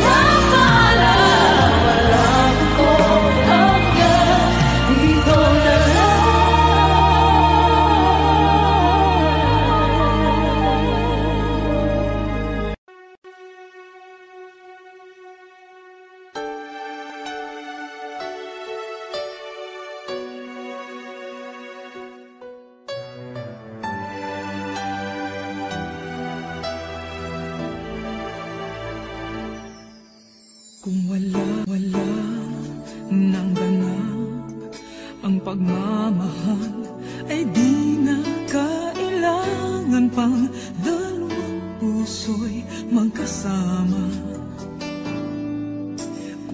napaalam-alam ko. Hanggang dito na lang. Kung wala nang ganap ang pagmamahal, ay di na kailangan pang dalawang puso'y magkasama.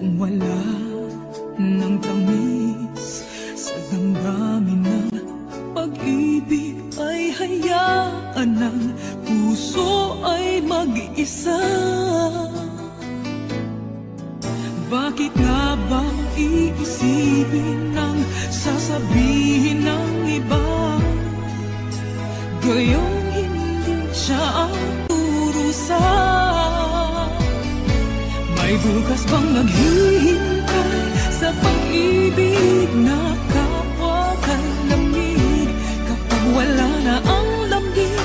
Kung wala nang tamis sa damdamin ng pag-ibig, ay hayaan ng puso ay mag-isa. Bakit nga ba iisipin ng sasabihin ng iba? Gayong hindi siya ang purusa. May bukas bang naghihintay sa pag-ibig na kapwa kay lamig? Kapag wala na ang lambing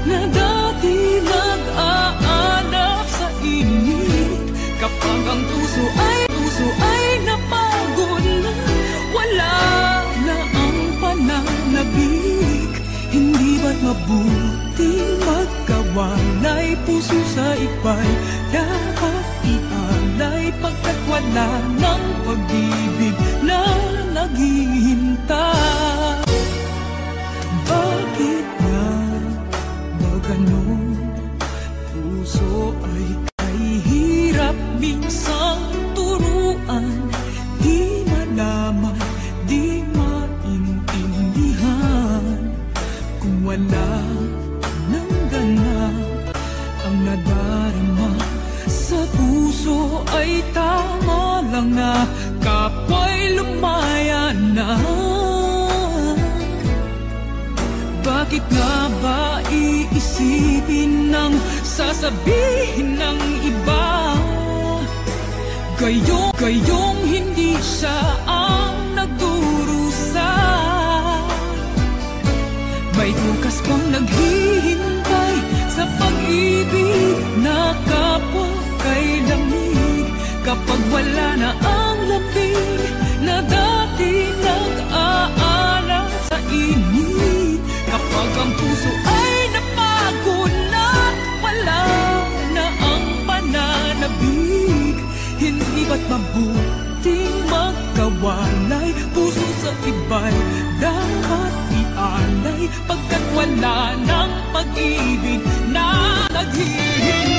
na dati nag-aanap sa init, kapag ang puso ay napagod na, wala na ang pananabik, hindi ba't mabuting magkawalay? Puso sa iba'y dapat ialay, pagkat wala ng pag-ibig na naghihintay. Bakit nga ba ganon? Puso ay kahirap minsang turuan, di malaman, di maintindihan. Kung wala ng ganap ang nadarama sa puso, ay tama lang na kapwa'y lumaya na. Bakit nga ba iisipin ng sasabihin ng iba? Gayong hindi siya ang nagdurusa. May bukas bang naghihintay sa pag-ibig na kapwa kay lamig? Kapag wala na ang lambing na dati nag-aalala sa init, kapag ang puso ay napagod na, wala na ang pananabik, hindi ba't mabuting magkawalay? Puso sa iba'y dapat ialay, pagkat wala ng pag-ibig na naghihintay.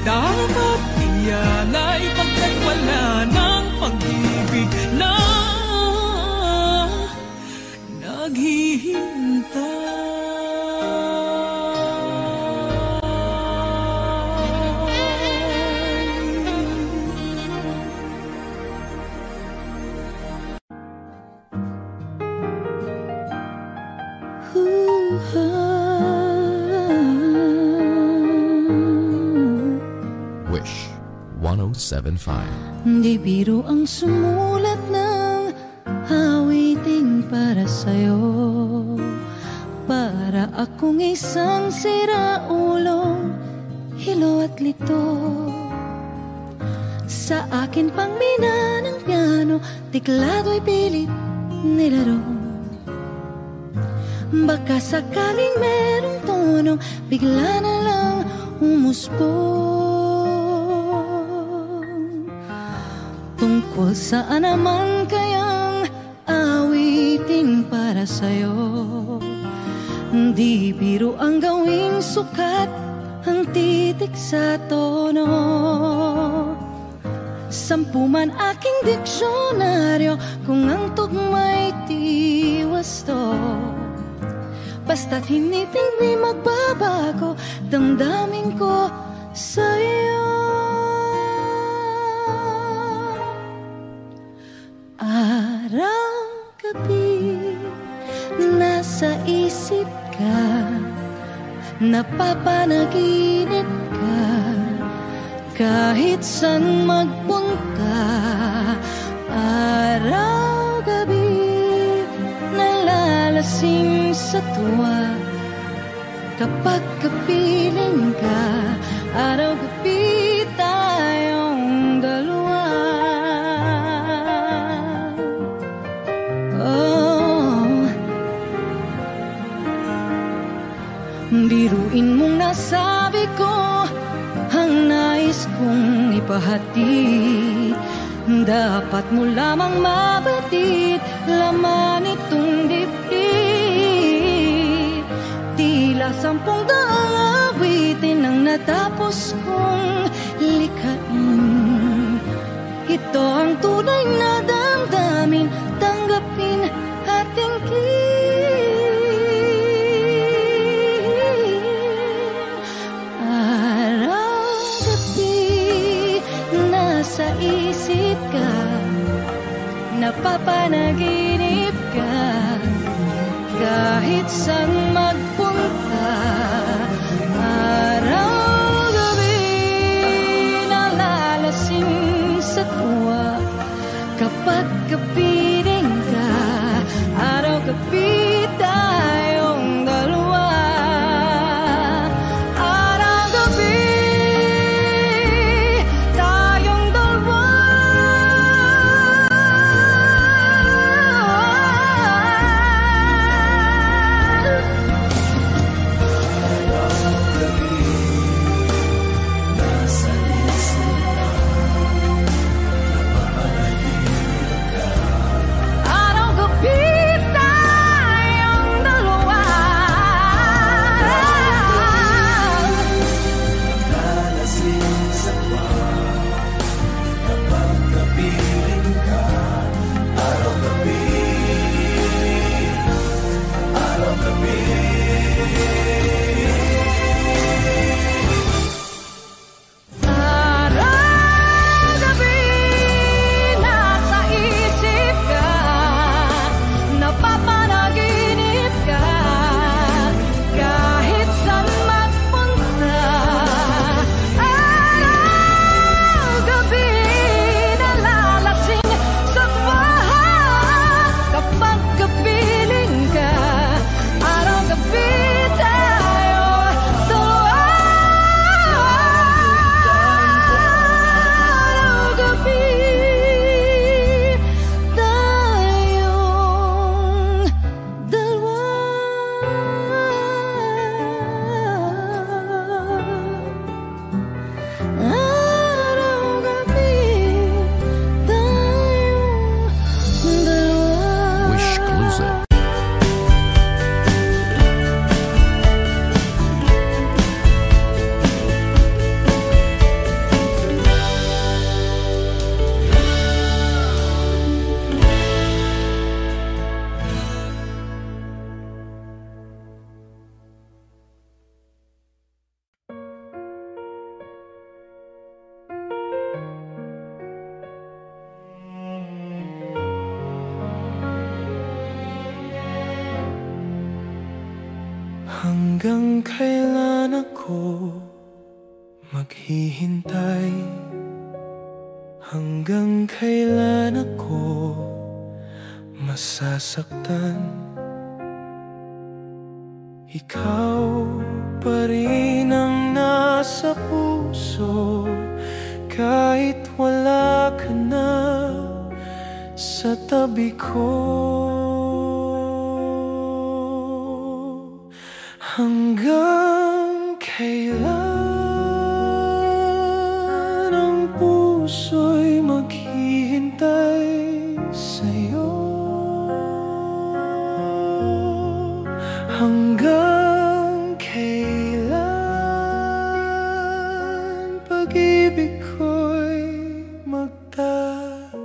Dapat ialay, pagkat wala ng pag-ibig na naghihintay. Wish 107.5. Di biro ang sumulat ng awiting para sa'yo, para akong isang siraulong hilo at lito. Sa akin pang mina ng piano, tiklado'y pilit nilaro. Baka sakaling merong tono, bigla na lang umusbong. Tungkol saan naman kayang awitin para sa'yo? Di biro ang gawing sukat ang titik sa tono. 10 man aking diksyonaryo kung ang tugma'y di wasto. Basta't hindi magbabago damdamin ko sa'yo. Araw-gabi nasa isip ka, napapanaginip ka, kahit saan magpunta. Araw-gabi nalalasing sa tuwa, kapag kapiling ka, araw-gabi tayong dalawa. Oh, biruin mong nasabi ko ang nais kong ipahatid. Dapat mo lamang mabatid laman itong dibdib. Tila 10 daang awitin ang natapos kong likhain. Ito ang tunay na damdamin, tanggapin at tingin. Araw-gabi nasa isip ka, napapanaginip ka, kahit saan magpunta. Araw-gabi nalalasing sa tuwa kapag kapiling ka. Araw-gabi tayong dalawa. Araw-gabi tayong dalawa. Hanggang kailan ako maghihintay? Hanggang kailan ako masasaktan? Ikaw pa rin ang nasa puso, kahit wala ka na sa tabi ko. Hanggang kailan ang puso'y maghihintay sa'yo? Hanggang kailan pag-ibig ko'y magtatagal?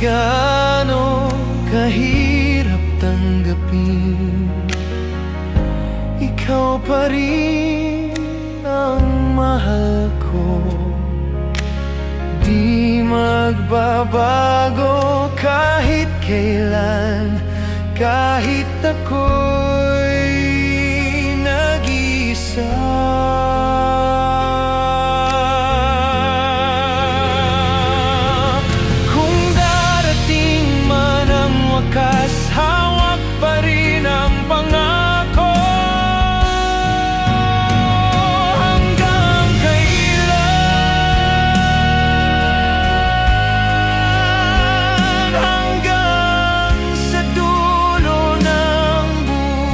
Gaano kahirap tanggapin, ikaw pa rin ang mahal ko. Di magbabago kahit kailan, kahit ako'y nag-iisa. Hawak pa rin ang pangako. Hanggang kailan, hanggang sa dulo ng buhay.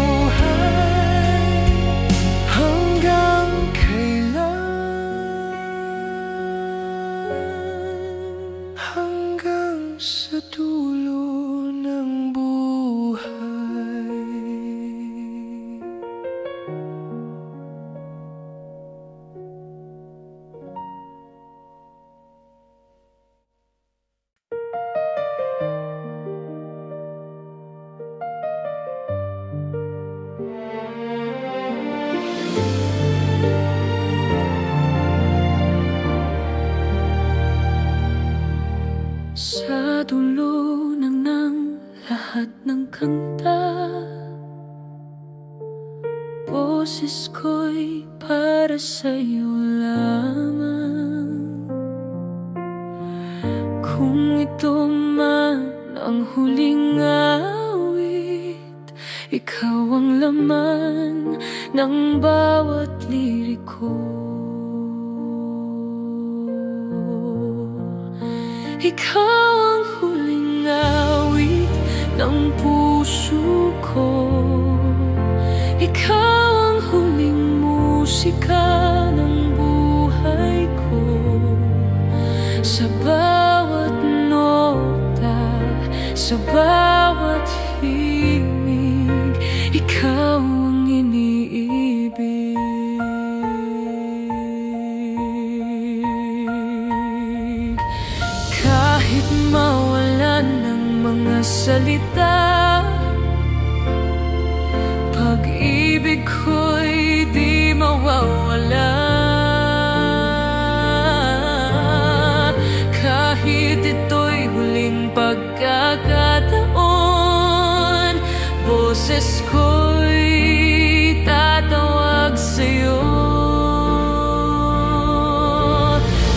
boses ko'y para sa'yo lamang. Kung ito man ang huling awit, ikaw ang laman ng bawat liriko. Ikaw ang huling awit ng puso ko. Ikaw ang huling musika ng buhay ko. Sa bawat nota, sa bawat himig, ikaw ang iniibig. Kahit mawalan ng mga salita, pag-ibig ko'y di mawawala. Kahit ito'y huling pagkakataon, boses ko'y tatawag sa'yo.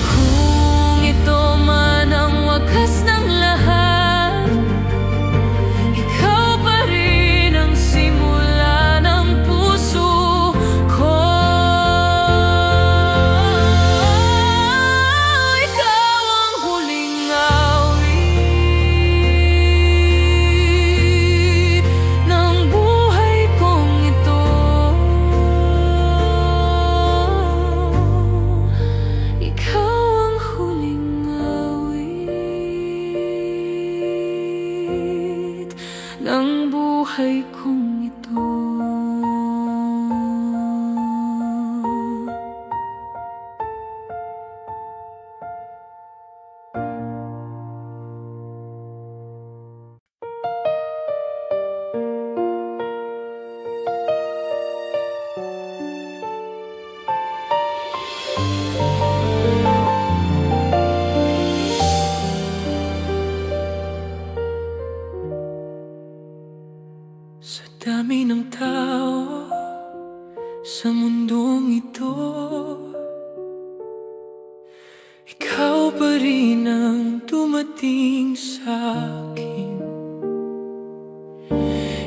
Kung ito man ang wakas ng lahat, ikaw pa rin ang simula ng puso ko. Ikaw ang huling awit ng buhay kong ito. Ikaw ang huling awit ng buhay kong ito. Sa dami ng tao sa mundong ito, ikaw pa rin ang dumating sa'kin.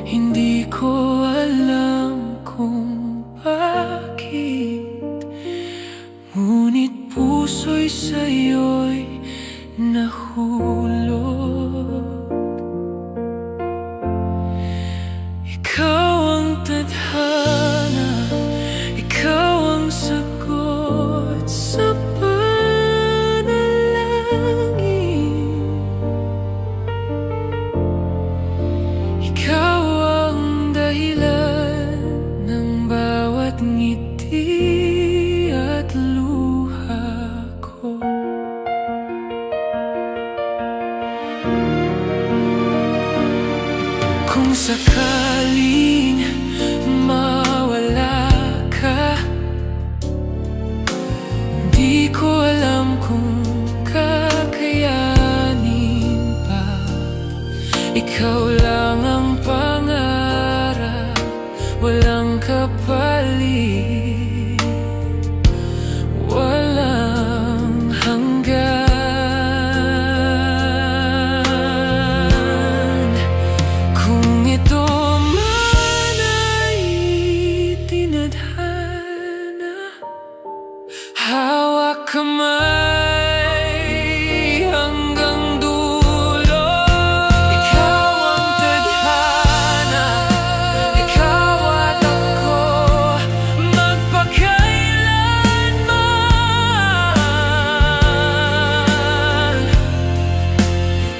Hindi ko alam kung bakit, ngunit puso'y sa'yo'y nahulog. Ikaw ang tadhana, ikaw ang sagot sa panalangin. Ikaw ang dahilan ng bawat ngiti at luha ko. Kung sakaling mawala ka, di ko alam kung kakayanin pa. Ikaw lang ang pangarap, walang kapalit, walang hanggan. Kung ito man ay tinadhana, hawak kamay hanggang dulo. Ikaw ang tadhana, ikaw at ako, magpakailanman.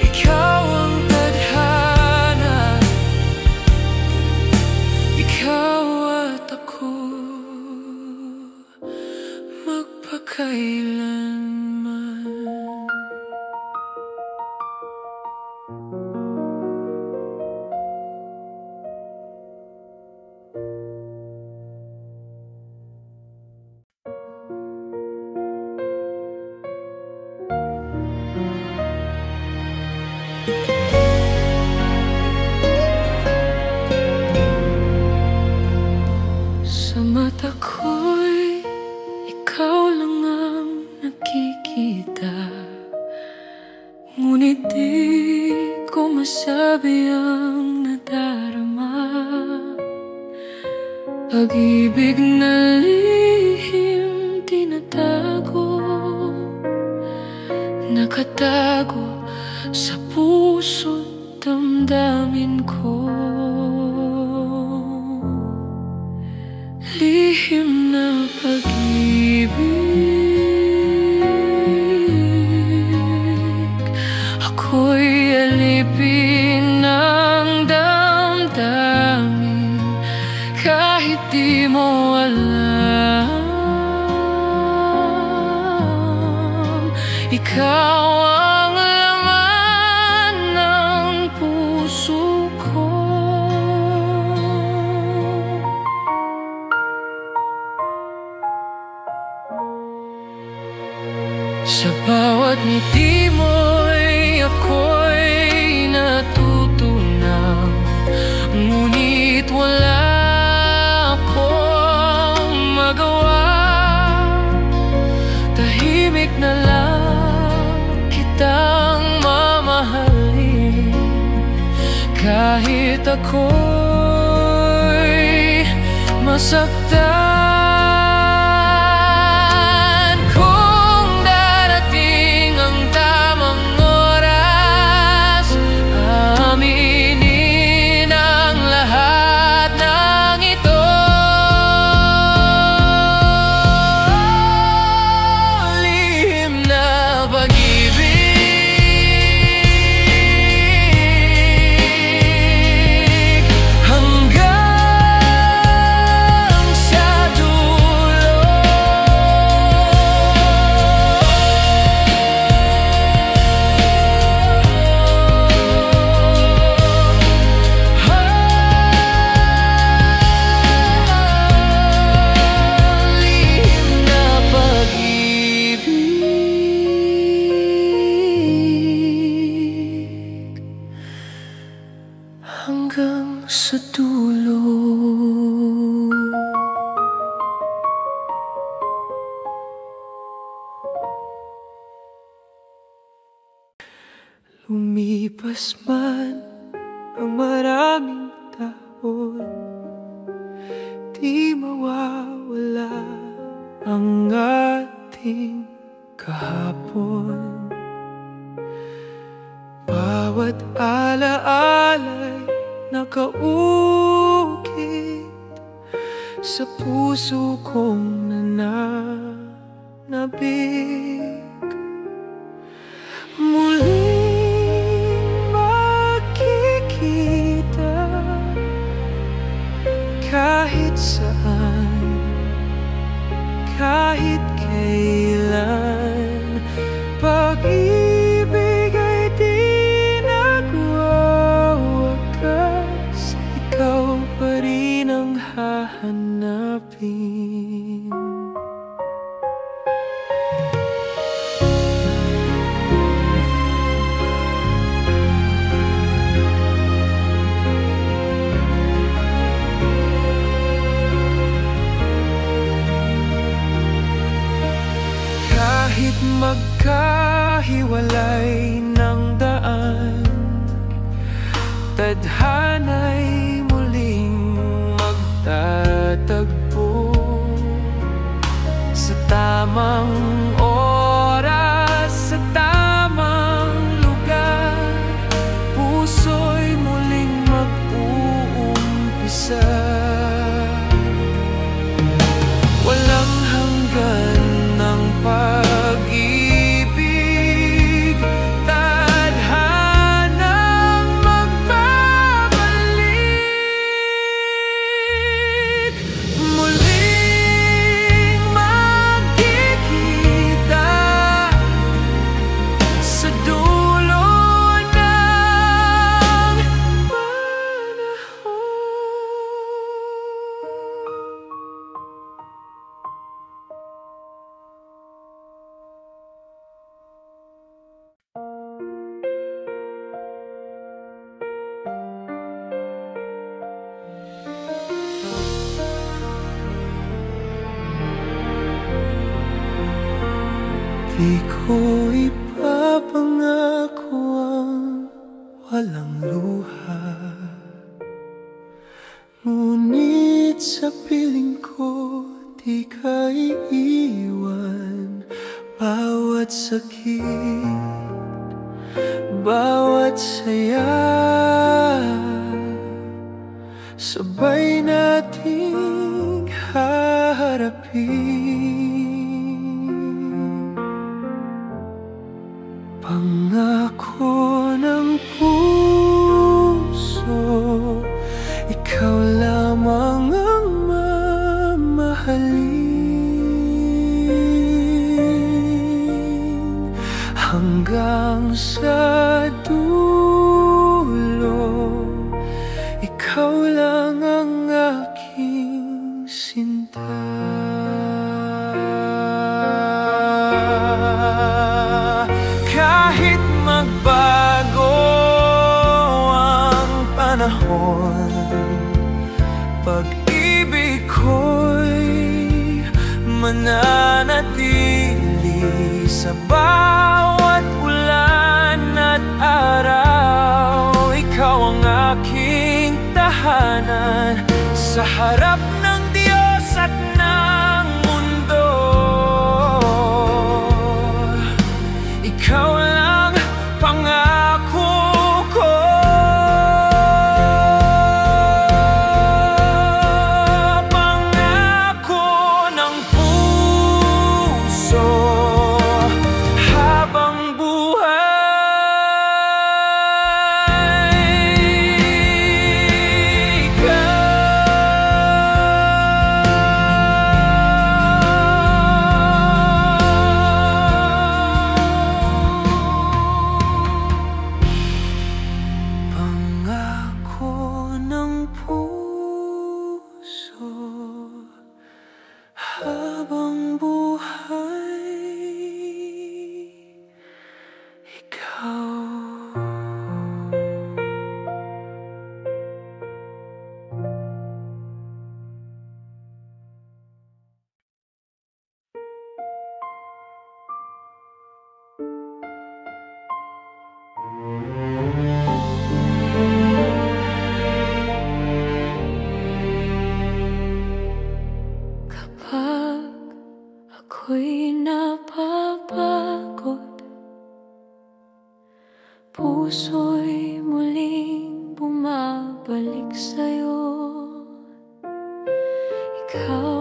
Ikaw ang tadhana, ikaw at ako, magpakailanman. Sa Pag-ibig na lihim tinatago, nakatago sa puso't damdamin ko. Lihim na pag-ibig, ako'y alipin ng damdamin kahit di mo alam. Ikaw ang laman ng puso ko. Sa bawat ngiti mo'y ako'y natutunaw, ngunit wala akong magawa. Tahimik na lang kitang mamahalin kahit ako'y masaktan. Hanggang sa dulo. Lumipas man ang maraming taon, di mawawala ang ating kahapon. Bawat alaala'y nakaukit sa puso kong nananabik. Muling makikita kahit saan, kahit kailan. Pag-ibig ay di nagwawakas, ikaw pa rin ang hahanapin. Kahit magkahiwalay ng daan, tadhana'y muling magtatagpo sa tamang oras, sa tamang lugar. Puso'y muling mag-uumpisa. Walang hanggan ng pag-ibig, tadhanang magbabalik. Muling magkikita sa dulo ng panahon. Di ko ipapangako ang walang luha, ngunit sa piling ko, di ka iiwan. Bawat sakit, bawat saya, sabay nating haharapin. Pangako ng puso, ikaw lamang ang mamahalin hanggang sa dulo. Ikaw lang ang aking sinta. Kahit magbago ang panahon, pag-ibig ko'y mananatili sa bawat ulan at araw. Ikaw ang aking tahanan sa harap ng Diyos at ng mundo. Ikaw lang pangako ko. Pangako ng puso habang buhay. Pangako ng puso habang buhay. Ikaw. Kapag ako'y napapagod, puso'y muling bumabalik sa'yo. Ikaw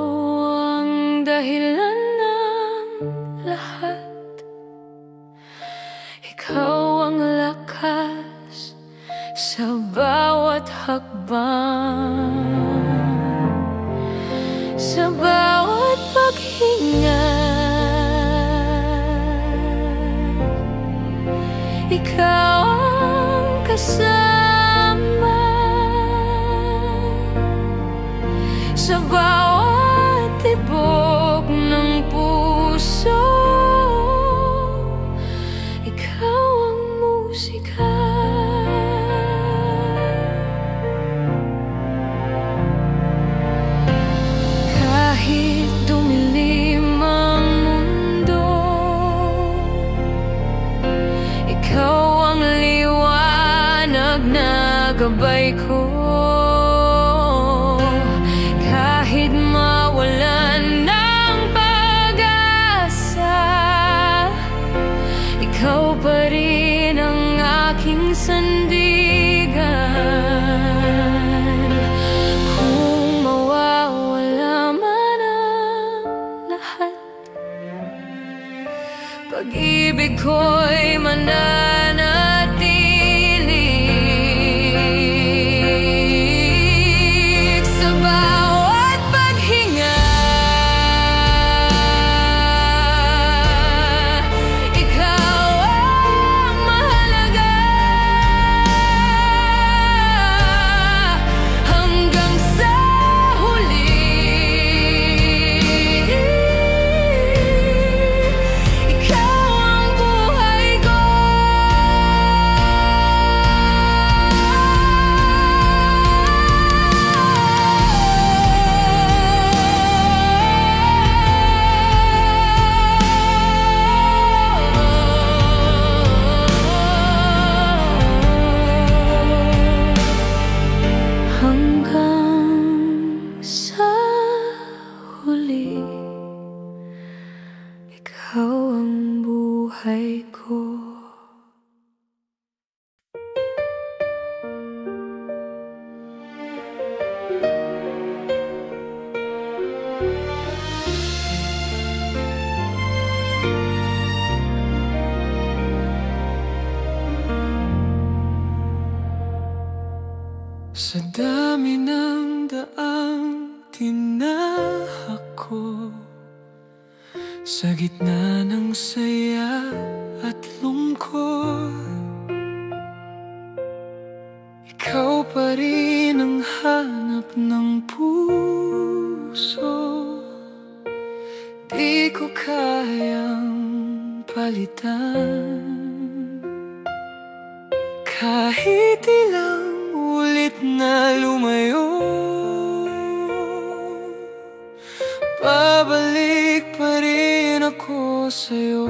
ang dahilan ng lahat. Ikaw ang lakas sa bawat hakbang, sa bawat paghinga. Ikaw ang kasama sa bawat tibok ng puso. Ikaw ang musika. Kahit dumilim ang mundo, ikaw ang liwanag na gabay ko. Kahit mawalan ng pag-asa, ikaw pa rin ang aking sandigan. Kung mawawala man ang lahat, pag-ibig ko'y mananatili. Sa bawat paghinga, ikaw ang mahalaga. Hanggang sa huli, ikaw ang buhay. Sa gitna ng saya at lungkot, ikaw pa rin ang hanap ng puso. Di ko kayang palitan, kahit ilang ulit na lumayo. Babalik pa rin ako sa'yo.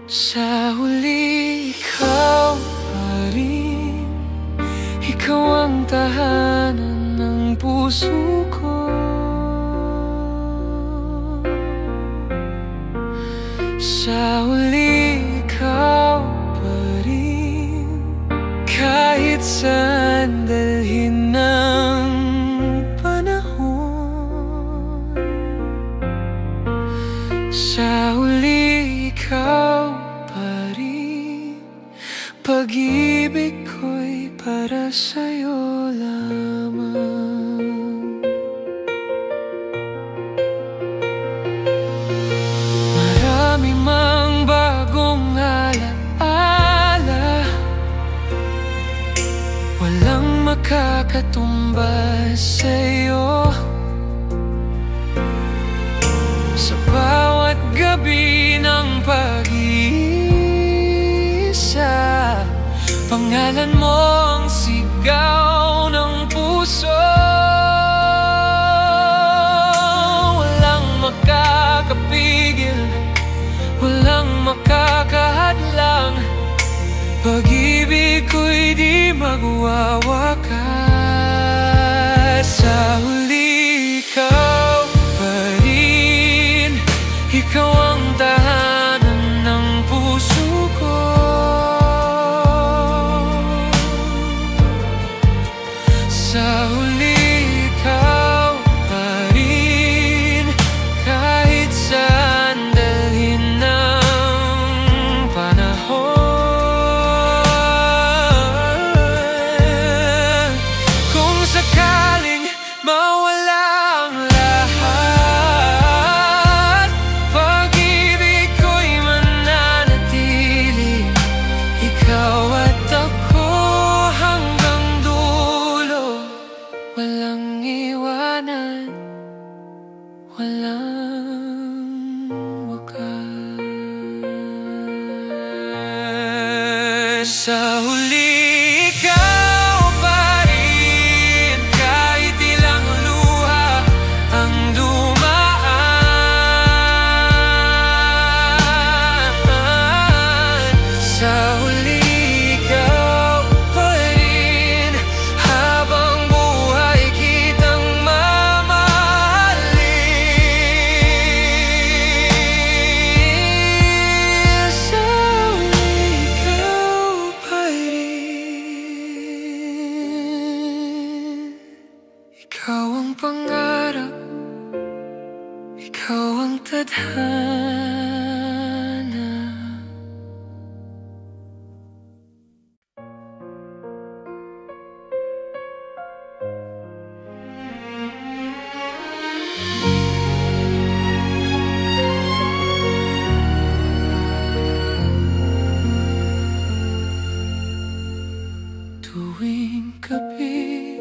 Sa huli, ikaw pa rin. Ikaw ang tahanan ng puso ko. Sa huli, ikaw pa rin. Kahit saan dalhin ng panahon, sa huli, ikaw pa rin. Pag-ibig ko'y para sa'yo lamang. Marami mang bagong alaala, walang makakatumbas sa'yo. Sa bawat gabi ng pag-iisa, pangalan mo ang sigaw ng puso. Walang makakapigil, walang makakahadlang. Pag-ibig ko'y di magwawakas. Sa huli, ikaw pa rin. Ikaw ang tahanan ng puso ko. Sa huli, ikaw pa rin. Kahit saan dalhin ng panahon, kung sakaling mawala ang lahat, pag-ibig ko'y mananatili. Ikaw at ako hanggang dulo, walang iwanan, walang wakas. Sa huli, ikaw pa rin. Kahit ilang luha ang dumaan, sa huli, ikaw pa rin. Habang buhay kitang mamahalin. Sa huli, ikaw pa rin. Ikaw ang pangarap, ikaw ang tadhana. Tuwing gabi,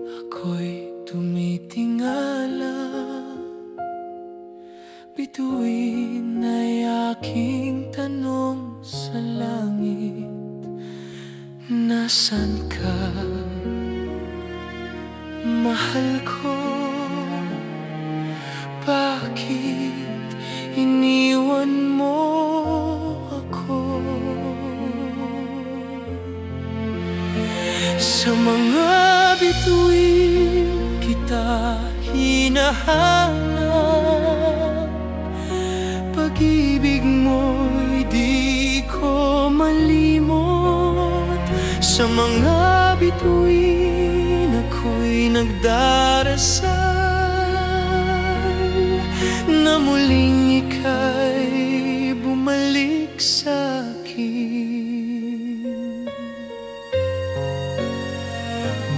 ako'y tumitingala. Bituin ay aking tanong sa langit. Nasaan ka, mahal ko? Bakit iniwan mo ako? Sa mga bituin kita hinahanap. Pag-ibig mo'y di ko malimot. Sa mga bituin ako'y nagdarasal na muling ika'y bumalik sa'kin.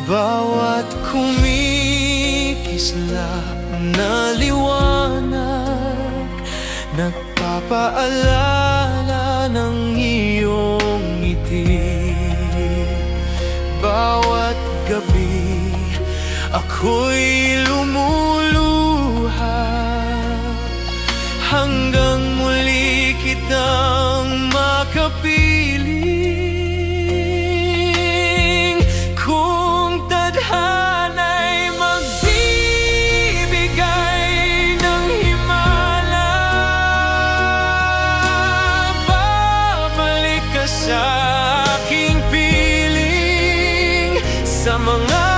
Bawat kumikit Makislap na liwanag, nagpapaalala ng iyong ngiti. Bawat gabi ako'y lumuluha, hanggang muli kitang makapiling. Kung tadhana'y magbibigay ng himala, babalik ka sa aking piling, sa mga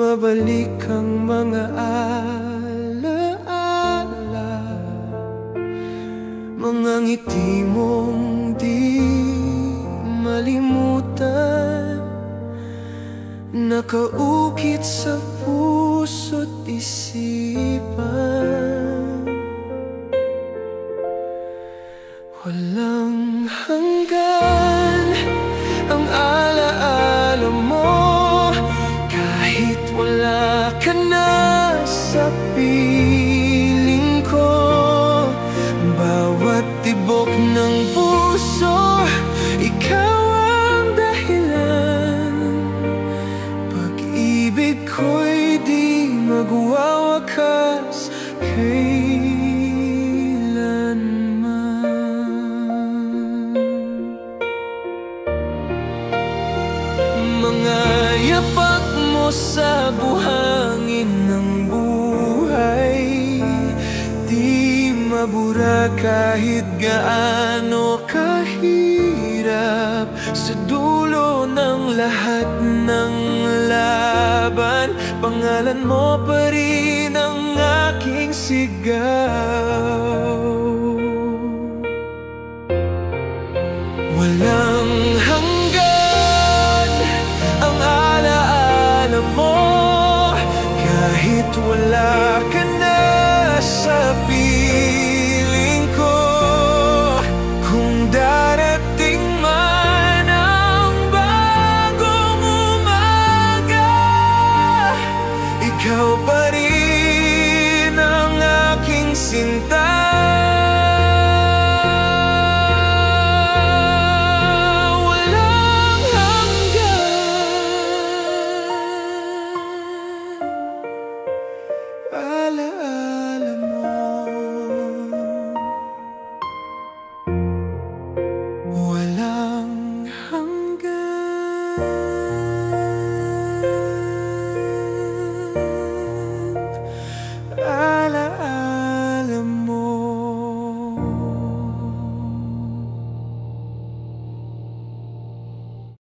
bumabalik ang mga alaala, mga ngiti mong di malimutan, nakaukit sa puso't isipan. Walang hanggan ang alaala mo, kahit wala ka na sa piling ko. Bawat tibok ng puso, ikaw ang dahilan. Pag-ibig ko'y di magwawakas kailanman. Mga yapak mo sa buhangin ng buhay, di mabura kahit gaano kahirap. Sa dulo ng lahat ng laban, pangalan mo pa rin ang aking sigaw.